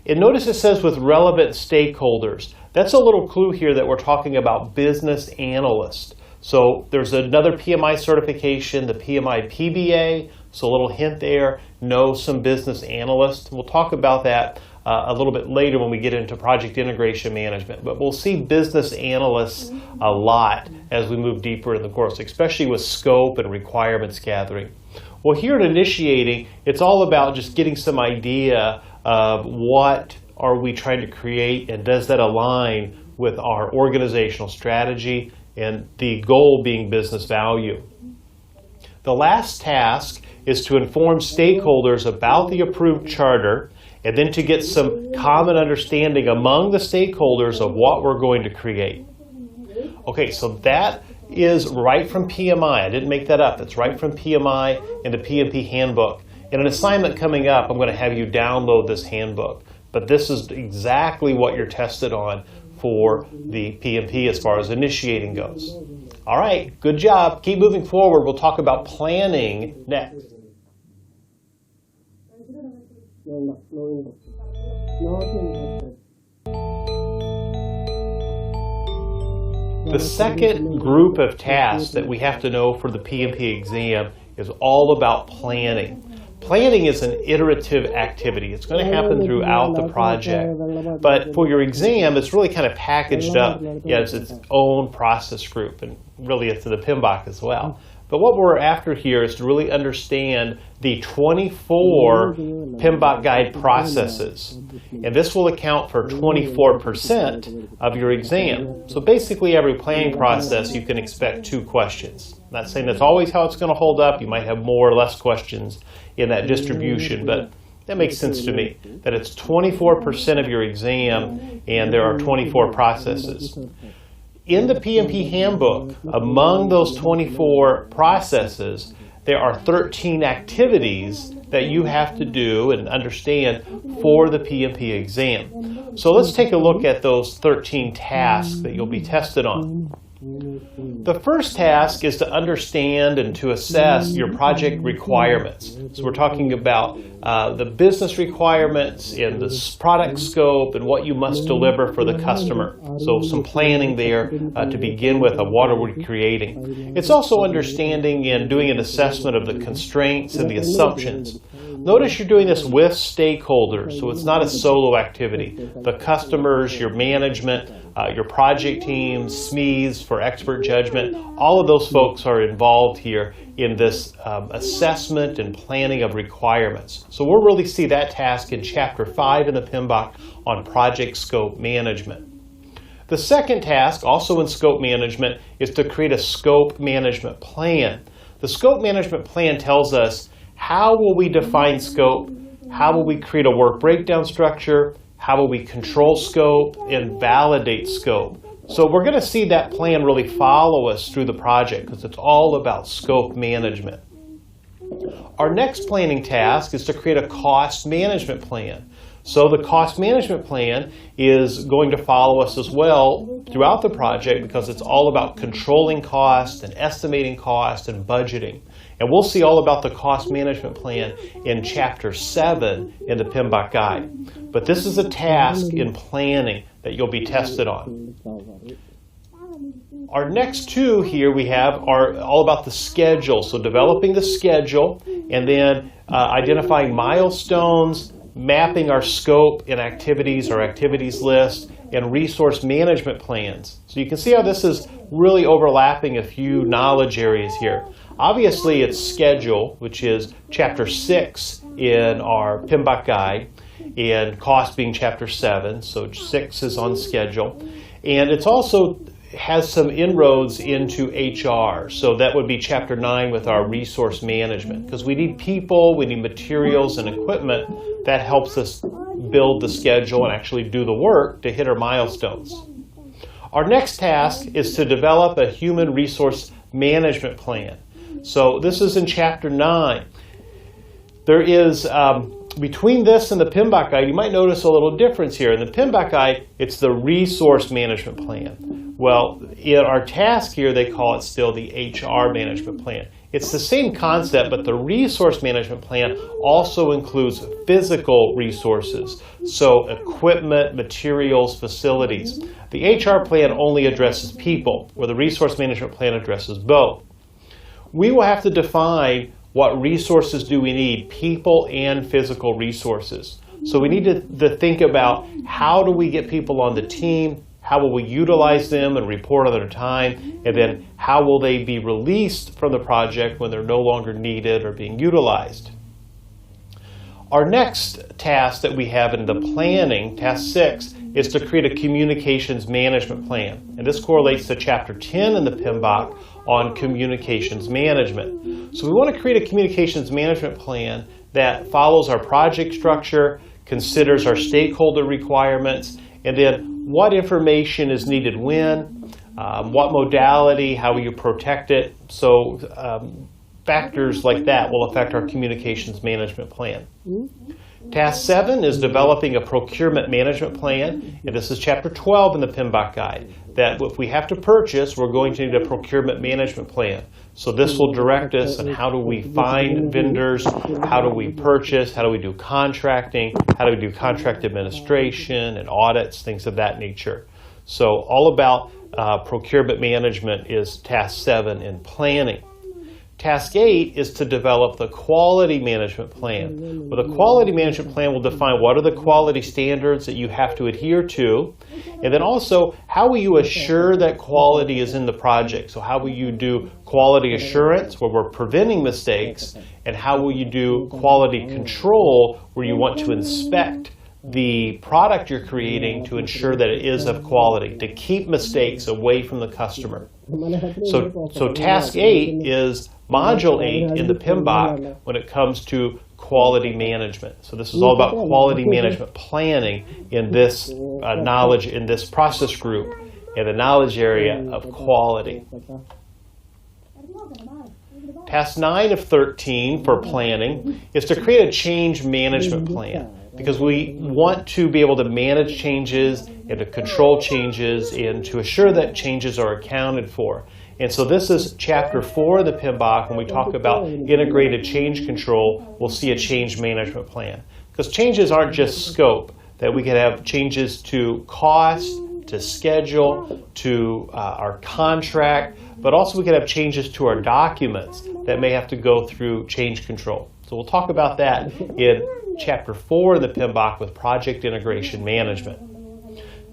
And notice it says with relevant stakeholders. That's a little clue here that we're talking about business analyst. So there's another PMI certification, the PMI PBA. So a little hint there, know some business analysts. We'll talk about that a little bit later when we get into project integration management. But we'll see business analysts a lot as we move deeper in the course, especially with scope and requirements gathering. Well, here at initiating, it's all about just getting some idea of what are we trying to create, and does that align with our organizational strategy, and the goal being business value. The last task is to inform stakeholders about the approved charter, and then to get some common understanding among the stakeholders of what we're going to create. Okay, so that is right from PMI. I didn't make that up. It's right from PMI and the PMP handbook. In an assignment coming up, I'm going to have you download this handbook. But this is exactly what you're tested on for the PMP as far as initiating goes. All right, good job. Keep moving forward. We'll talk about planning next. The second group of tasks that we have to know for the PMP exam is all about planning. Planning is an iterative activity. It's going to happen throughout the project. But for your exam, it's really kind of packaged up as its own process group, and really it's the PMBOK as well. But what we're after here is to really understand the 24 PMBOK guide processes. And this will account for 24% of your exam. So basically every planning process you can expect 2 questions. I'm not saying that's always how it's going to hold up. You might have more or less questions in that distribution, but that makes sense to me, that it's 24% of your exam and there are 24 processes. In the PMP handbook, among those 24 processes, there are 13 activities that you have to do and understand for the PMP exam. So let's take a look at those 13 tasks that you'll be tested on. The first task is to understand and to assess your project requirements. So we're talking about the business requirements and the product scope and what you must deliver for the customer. So some planning there to begin with of what are we creating. It's also understanding and doing an assessment of the constraints and the assumptions. Notice you're doing this with stakeholders, so it's not a solo activity. The customers, your management, your project teams, SMEs for expert judgment, all of those folks are involved here in this assessment and planning of requirements. So we'll really see that task in Chapter 5 in the PMBOK on project scope management. The second task, also in scope management, is to create a scope management plan. The scope management plan tells us how will we define scope, how will we create a work breakdown structure, how will we control scope and validate scope. So we're going to see that plan really follow us through the project because it's all about scope management. Our next planning task is to create a cost management plan. So the cost management plan is going to follow us as well throughout the project because it's all about controlling cost and estimating cost and budgeting. And we'll see all about the cost management plan in Chapter 7 in the PMBOK guide. But this is a task in planning that you'll be tested on. Our next 2 here we have are all about the schedule. So developing the schedule and then identifying milestones, mapping our scope and activities, our activities list, and resource management plans. So you can see how this is really overlapping a few knowledge areas here. Obviously it's schedule, which is Chapter 6 in our PMBOK guide, and cost being Chapter 7, so 6 is on schedule. And it's also has some inroads into HR, so that would be Chapter 9 with our resource management, because we need people, we need materials and equipment that helps us build the schedule and actually do the work to hit our milestones. Our next task is to develop a human resource management plan. So this is in Chapter 9. There is, between this and the PMBOK guide, you might notice a little difference here. In the PMBOK guide, it's the resource management plan. Well, in our task here, they call it still the HR management plan. It's the same concept, but the resource management plan also includes physical resources, so equipment, materials, facilities. The HR plan only addresses people, where the resource management plan addresses both. We will have to define what resources do we need, people and physical resources. So we need to think about how do we get people on the team, how will we utilize them and report on their time, and then how will they be released from the project when they're no longer needed or being utilized. Our next task that we have in the planning, Task 6, is to create a communications management plan. And this correlates to Chapter 10 in the PMBOK on communications management. So we want to create a communications management plan that follows our project structure, considers our stakeholder requirements, and then what information is needed when, what modality, how will you protect it. So factors like that will affect our communications management plan. Task 7 is developing a procurement management plan, and this is chapter 12 in the PMBOK guide, that if we have to purchase, we're going to need a procurement management plan. So this will direct us on how do we find vendors, how do we purchase, how do we do contracting, how do we do contract administration and audits, things of that nature. So all about procurement management is task 7 in planning. Task 8 is to develop the quality management plan. Well, the quality management plan will define what are the quality standards that you have to adhere to, and then also how will you assure that quality is in the project. So how will you do quality assurance where we're preventing mistakes, and how will you do quality control where you want to inspect the product you're creating to ensure that it is of quality, to keep mistakes away from the customer. So task 8 is module 8 in the PMBOK when it comes to quality management. So this is all about quality management planning in this knowledge, in this process group, in the knowledge area of quality. Task 9 of 13 for planning is to create a change management plan, because we want to be able to manage changes and to control changes and to assure that changes are accounted for. And so this is chapter 4 of the PMBOK. When we talk about integrated change control, we'll see a change management plan. Because changes aren't just scope, that we can have changes to cost, to schedule, to our contract, but also we could have changes to our documents that may have to go through change control. So we'll talk about that in chapter 4 of the PMBOK with project integration management.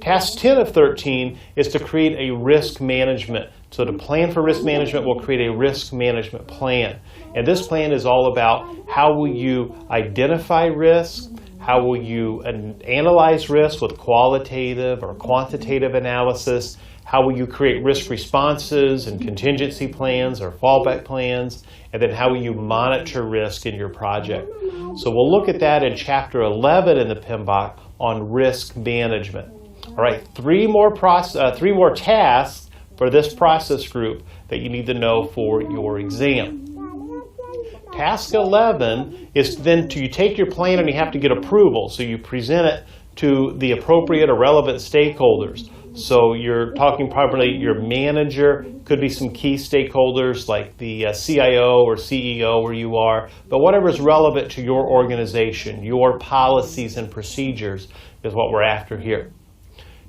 Task 10 of 13 is to create a risk management. So to plan for risk management, we'll create a risk management plan. And this plan is all about how will you identify risk, how will you analyze risk with qualitative or quantitative analysis, how will you create risk responses and contingency plans or fallback plans, and then how will you monitor risk in your project. So we'll look at that in chapter 11 in the PMBOK on risk management. All right, three more tasks for this process group that you need to know for your exam. Task 11 is then you take your plan and you have to get approval. So you present it to the appropriate or relevant stakeholders. So you're talking probably your manager, could be some key stakeholders like the CIO or CEO where you are, but whatever is relevant to your organization, your policies and procedures is what we're after here.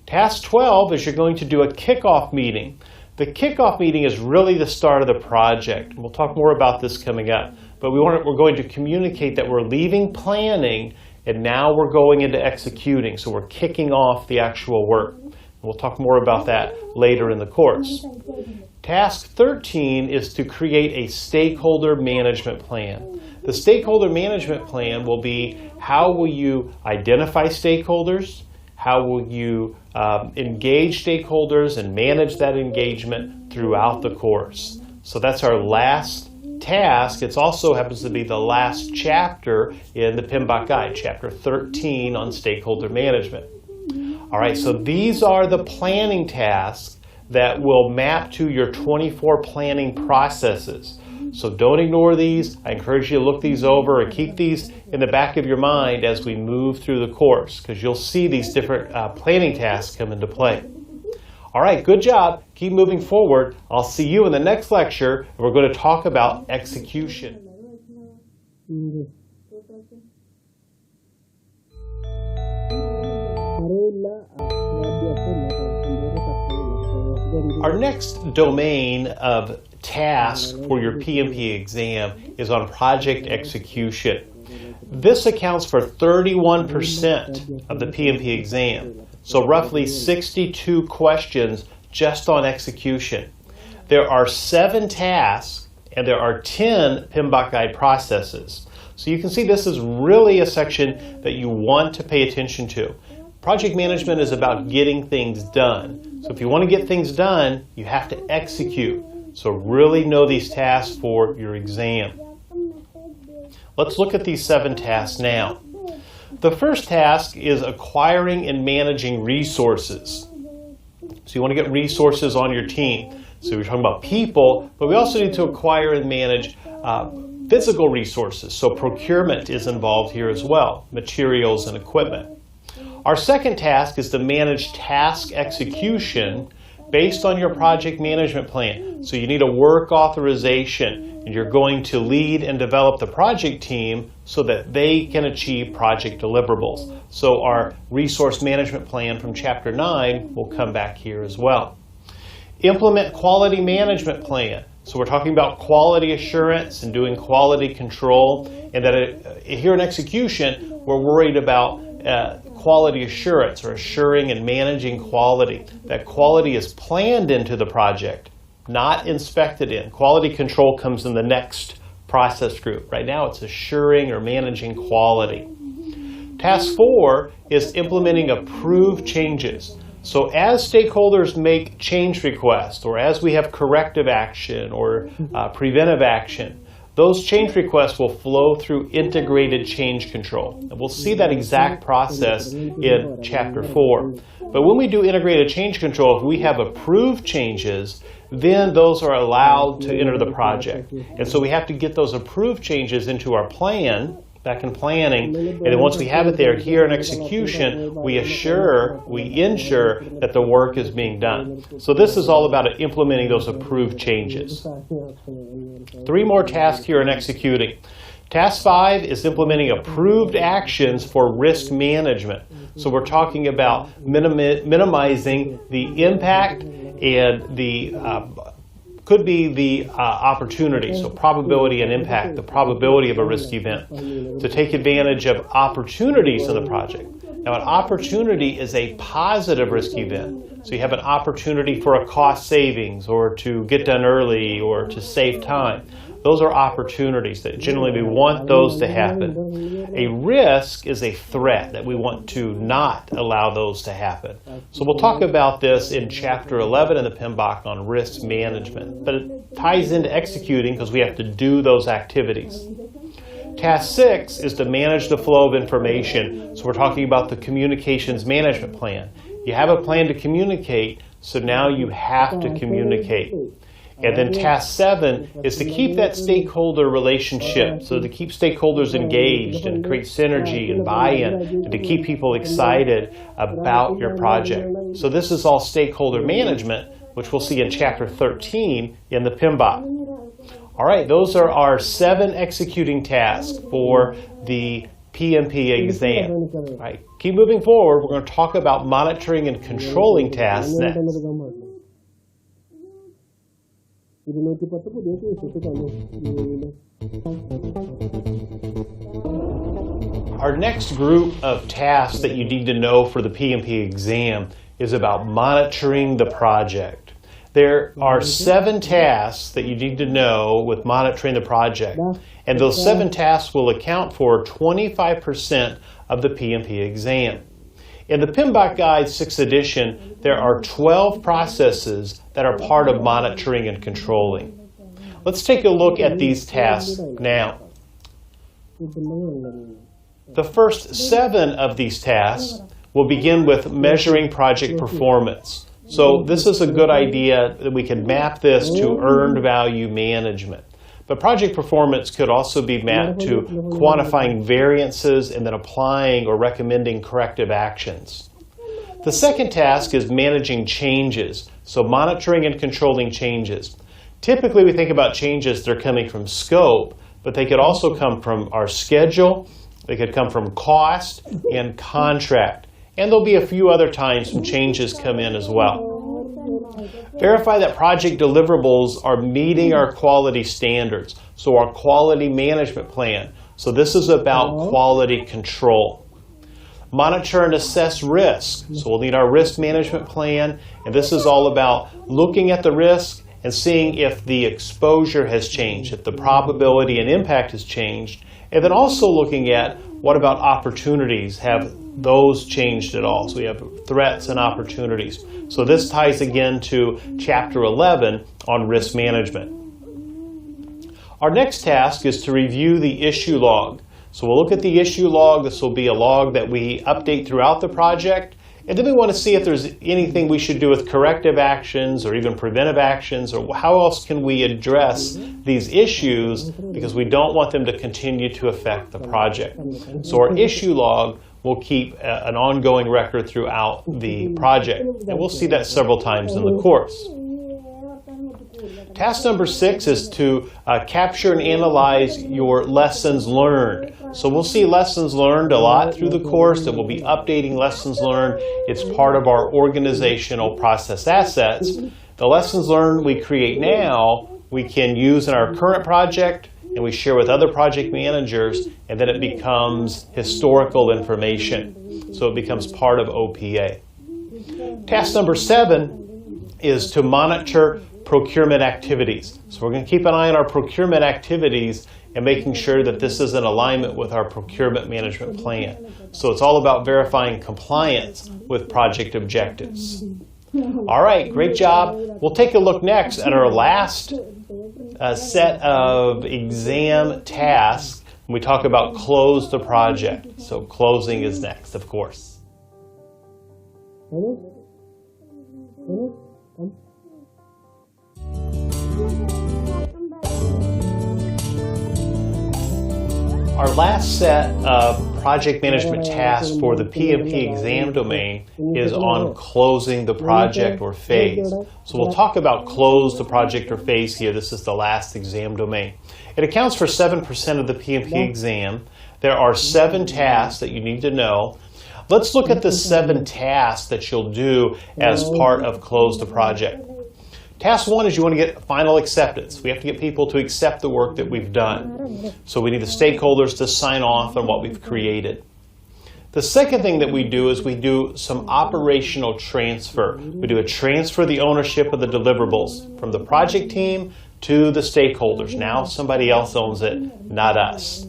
Task 12 is you're going to do a kickoff meeting. The kickoff meeting is really the start of the project. We'll talk more about this coming up, but we're going to communicate that we're leaving planning and now we're going into executing. So we're kicking off the actual work. We'll talk more about that later in the course. Task 13 is to create a stakeholder management plan. The stakeholder management plan will be how will you identify stakeholders, how will you engage stakeholders and manage that engagement throughout the course. So that's our last task. It also happens to be the last chapter in the PMBOK guide, chapter 13 on stakeholder management. All right, so these are the planning tasks that will map to your 24 planning processes. So don't ignore these. I encourage you to look these over and keep these in the back of your mind as we move through the course, because you'll see these different planning tasks come into play. All right, good job. Keep moving forward. I'll see you in the next lecture, and we're going to talk about execution. Our next domain of task for your PMP exam is on project execution. This accounts for 31% of the PMP exam, so roughly 62 questions just on execution. There are 7 tasks and there are 10 PMBOK guide processes. So you can see this is really a section that you want to pay attention to. Project management is about getting things done. So if you want to get things done, you have to execute. So really know these tasks for your exam. Let's look at these 7 tasks now. The first task is acquiring and managing resources. So you want to get resources on your team. So we're talking about people, but we also need to acquire and manage Physical resources, so procurement is involved here as well, materials and equipment. Our second task is to manage task execution based on your project management plan. So you need a work authorization, and you're going to lead and develop the project team so that they can achieve project deliverables. So our resource management plan from Chapter 9 will come back here as well. Implement quality management plan. So we're talking about quality assurance and doing quality control, and that here in execution, we're worried about quality assurance, or assuring and managing quality. That quality is planned into the project, not inspected in. Quality control comes in the next process group. Right now it's assuring or managing quality. Task 4 is implementing approved changes. So as stakeholders make change requests, or as we have corrective action or preventive action, those change requests will flow through integrated change control. And we'll see that exact process in Chapter 4. But when we do integrated change control, if we have approved changes, then those are allowed to enter the project. And so we have to get those approved changes into our plan, back in planning, and then once we have it there, here in execution, we ensure that the work is being done. So this is all about implementing those approved changes. 3 more tasks here in executing. Task 5 is implementing approved actions for risk management. So we're talking about minimizing the impact and the could be the opportunity, so probability and impact, the probability of a risk event, to take advantage of opportunities in the project. Now, an opportunity is a positive risk event. So you have an opportunity for a cost savings, or to get done early, or to save time. Those are opportunities that generally we want those to happen. A risk is a threat that we want to not allow those to happen. So we'll talk about this in Chapter 11 in the PMBOK on risk management. But it ties into executing because we have to do those activities. Task 6 is to manage the flow of information. So we're talking about the communications management plan. You have a plan to communicate, so now you have to communicate. And then Task 7 is to keep that stakeholder relationship, so to keep stakeholders engaged and create synergy and buy-in, and to keep people excited about your project. So this is all stakeholder management, which we'll see in Chapter 13 in the PMBOK. All right, those are our 7 executing tasks for the PMP exam. All right, keep moving forward. We're going to talk about monitoring and controlling tasks next. Our next group of tasks that you need to know for the PMP exam is about monitoring the project. There are 7 tasks that you need to know with monitoring the project, and those 7 tasks will account for 25% of the PMP exam. In the PMBOK Guide 6th edition, there are 12 processes that are part of monitoring and controlling. Let's take a look at these tasks now. The first 7 of these tasks will begin with measuring project performance. So this is a good idea that we can map this to earned value management. But project performance could also be mapped to quantifying variances and then applying or recommending corrective actions. The second task is managing changes, so monitoring and controlling changes. Typically we think about changes that are coming from scope, but they could also come from our schedule, they could come from cost and contract. And there'll be a few other times when changes come in as well. Verify that project deliverables are meeting our quality standards, so our quality management plan. So this is about quality control. Monitor and assess risk. So we'll need our risk management plan, and this is all about looking at the risk and seeing if the exposure has changed, if the probability and impact has changed, and then also looking at what about opportunities, have those changed at all? So we have threats and opportunities. So this ties again to Chapter 11 on risk management. Our next task is to review the issue log. So we'll look at the issue log. This will be a log that we update throughout the project, And then we want to see if there's anything we should do with corrective actions or even preventive actions, or how else can we address these issues, because we don't want them to continue to affect the project. So our issue log will keep an ongoing record throughout the project. And we'll see that several times in the course. Task number 6 is to capture and analyze your lessons learned. So we'll see lessons learned a lot through the course, that we'll be updating lessons learned. It's part of our organizational process assets. The lessons learned we create now, we can use in our current project, and we share with other project managers, and then it becomes historical information. So it becomes part of OPA. Task number 7 is to monitor procurement activities. So we're going to keep an eye on our procurement activities and making sure that this is in alignment with our procurement management plan. So it's all about verifying compliance with project objectives. All right, great job. We'll take a look next at our last set of exam tasks when we talk about close the project. So closing is next, of course. Our last set of project management tasks for the PMP exam domain is on closing the project or phase. So we'll talk about close the project or phase here. This is the last exam domain. It accounts for 7% of the PMP exam. There are 7 tasks that you need to know. Let's look at the 7 tasks that you'll do as part of close the project. Task 1 is you want to get final acceptance. We have to get people to accept the work that we've done. So we need the stakeholders to sign off on what we've created. The second thing that we do is we do some operational transfer. We do a transfer of the ownership of the deliverables from the project team to the stakeholders. Now somebody else owns it, not us.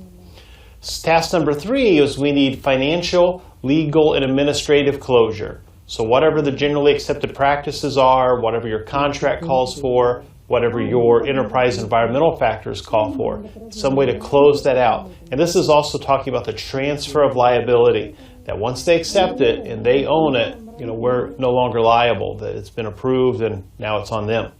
Task number 3 is we need financial, legal, and administrative closure. So whatever the generally accepted practices are, whatever your contract calls for, whatever your enterprise environmental factors call for, some way to close that out. And this is also talking about the transfer of liability, that once they accept it and they own it, we're no longer liable, that it's been approved and now it's on them.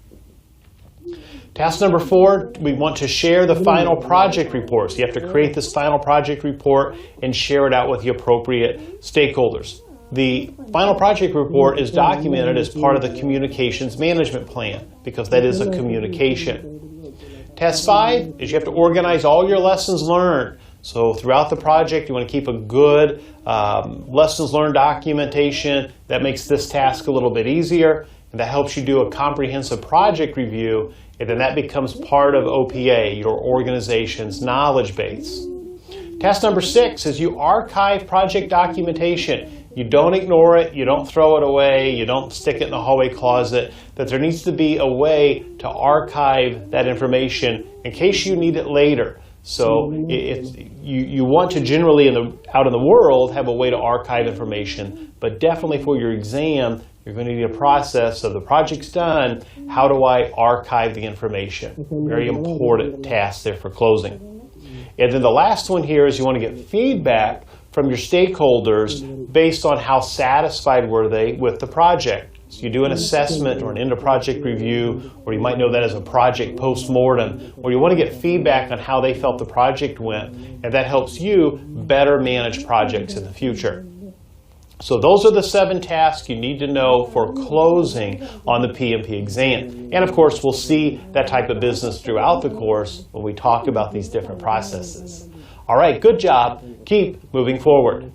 Task number 4, we want to share the final project report. So you have to create this final project report and share it out with the appropriate stakeholders. The final project report is documented as part of the communications management plan, because that is a communication. Task 5 is you have to organize all your lessons learned. So throughout the project, you want to keep a good lessons learned documentation. That makes this task a little bit easier, and that helps you do a comprehensive project review, and then that becomes part of OPA, your organization's knowledge base. Task number 6 is you archive project documentation. You don't ignore it, you don't throw it away, you don't stick it in the hallway closet, that there needs to be a way to archive that information in case you need it later. So you want to generally out in the world have a way to archive information, but definitely for your exam, you're going to need a process of the project's done, how do I archive the information? Very important task there for closing. And then the last one here is you want to get feedback from your stakeholders based on how satisfied were they with the project. So you do an assessment or an end-of-project review, or you might know that as a project post-mortem, or you want to get feedback on how they felt the project went, and that helps you better manage projects in the future. So those are the 7 tasks you need to know for closing on the PMP exam. And of course, we'll see that type of business throughout the course when we talk about these different processes. All right, good job. Keep moving forward.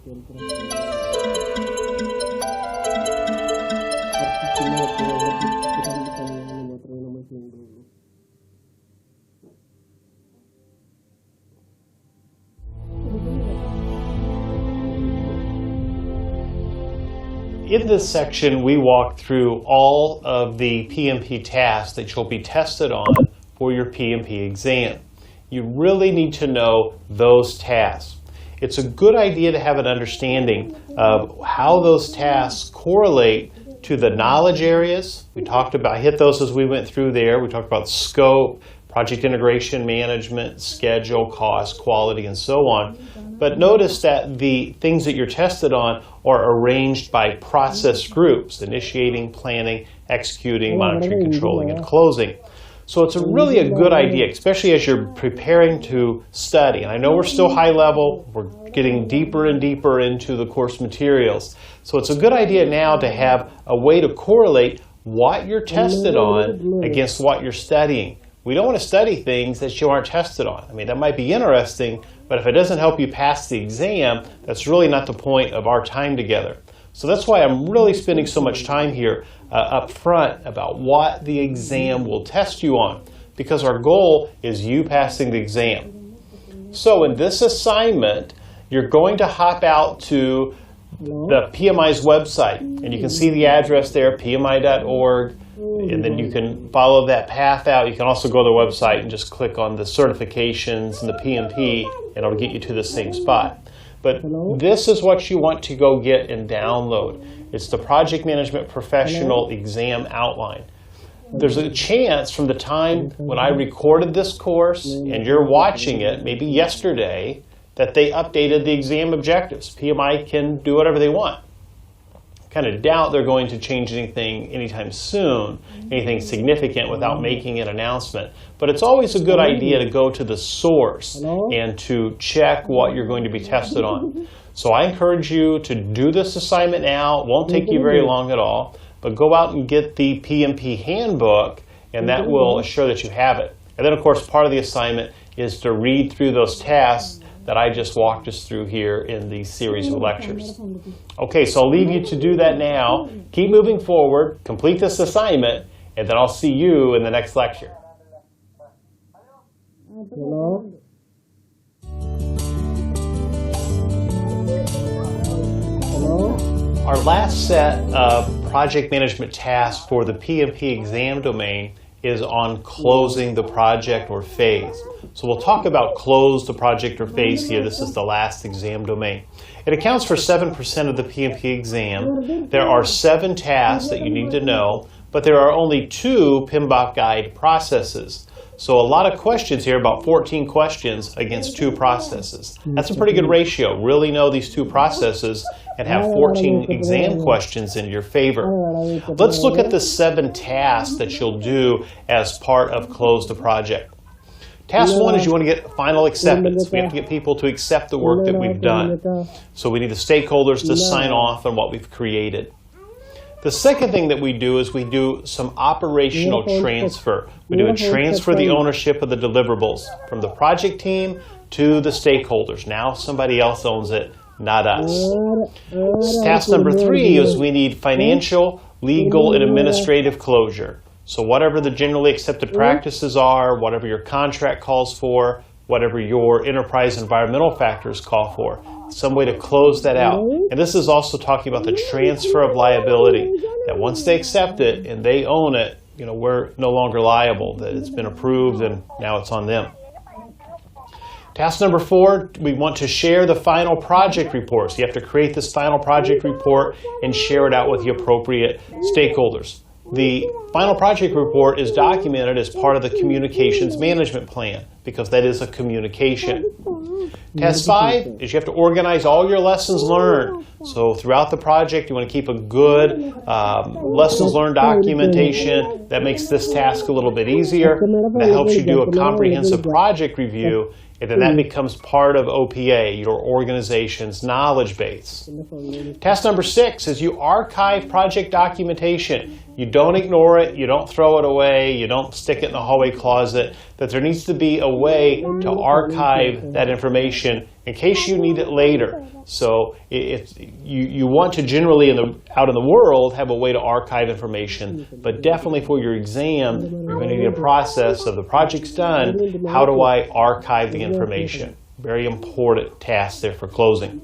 In this section, we walk through all of the PMP tasks that you'll be tested on for your PMP exam. You really need to know those tasks. It's a good idea to have an understanding of how those tasks correlate to the knowledge areas. We talked about, hit those as we went through there. We talked about scope, project integration management, schedule, cost, quality, and so on. But notice that the things that you're tested on are arranged by process groups: initiating, planning, executing, monitoring, controlling, and closing. So it's really a good idea, especially as you're preparing to study. And I know we're still high level, we're getting deeper and deeper into the course materials. So it's a good idea now to have a way to correlate what you're tested on against what you're studying. We don't want to study things that you aren't tested on. I mean, that might be interesting, but if it doesn't help you pass the exam, that's really not the point of our time together. So that's why I'm really spending so much time here up front about what the exam will test you on, because our goal is you passing the exam. So in this assignment, you're going to hop out to the PMI's website, and you can see the address there, pmi.org, and then you can follow that path out. You can also go to the website and just click on the certifications and the PMP, and it'll get you to the same spot. But this is what you want to go get and download. It's the Project Management Professional Exam Outline. There's a chance from the time when I recorded this course and you're watching it, maybe yesterday, that they updated the exam objectives. PMI can do whatever they want. Kind of doubt they're going to change anything anytime soon, anything significant, without making an announcement. But it's always a good idea to go to the source and to check what you're going to be tested on. So I encourage you to do this assignment now. It won't take you very long at all, but go out and get the PMP handbook, and that will assure that you have it. And then, of course, part of the assignment is to read through those tasks that I just walked us through here in the series of lectures. Okay, so I'll leave you to do that now. Keep moving forward, complete this assignment, and then I'll see you in the next lecture. Hello? Hello? Our last set of project management tasks for the PMP exam domain is on closing the project or phase. So we'll talk about close the project or phase here. This is the last exam domain. It accounts for 7% of the PMP exam. There are 7 tasks that you need to know, but there are only 2 PMBOK guide processes. So a lot of questions here, about 14 questions against 2 processes. That's a pretty good ratio. Really know these 2 processes and have 14 exam questions in your favor. Let's look at the 7 tasks that you'll do as part of Close the Project. Task 1 is you want to get final acceptance. We have to get people to accept the work that we've done. So we need the stakeholders to sign off on what we've created. The second thing that we do is we do some operational transfer. We do a transfer the ownership of the deliverables from the project team to the stakeholders. Now somebody else owns it, not us. Task number 3 is we need financial, legal, and administrative closure. So whatever the generally accepted practices are, whatever your contract calls for, whatever your enterprise environmental factors call for, some way to close that out. And this is also talking about the transfer of liability, that once they accept it and they own it, we're no longer liable, that it's been approved and now it's on them. Task number 4, we want to share the final project report. So you have to create this final project report and share it out with the appropriate stakeholders. The final project report is documented as part of the communications management plan, because that is a communication. Task 5 is you have to organize all your lessons learned. So throughout the project, you want to keep a good lessons learned documentation. That makes this task a little bit easier. That helps you do a comprehensive project review, and then that becomes part of OPA, your organization's knowledge base. Task number 6 is you archive project documentation. You don't ignore it, you don't throw it away, you don't stick it in the hallway closet, that there needs to be a way to archive that information in case you need it later. So you want to generally out in the world have a way to archive information, but definitely for your exam, you're going to need a process of the project's done, how do I archive the information? Very important task there for closing.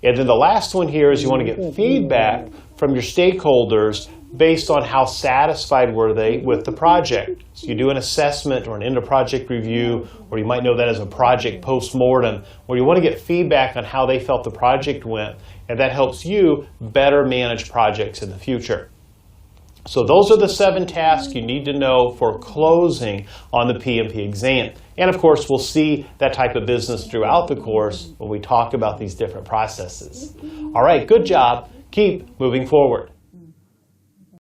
And then the last one here is you want to get feedback from your stakeholders based on how satisfied were they with the project. So you do an assessment or an end-of-project review, or you might know that as a project post-mortem, where you want to get feedback on how they felt the project went, and that helps you better manage projects in the future. So those are the 7 tasks you need to know for closing on the PMP exam. And of course, we'll see that type of business throughout the course when we talk about these different processes. All right, good job. Keep moving forward.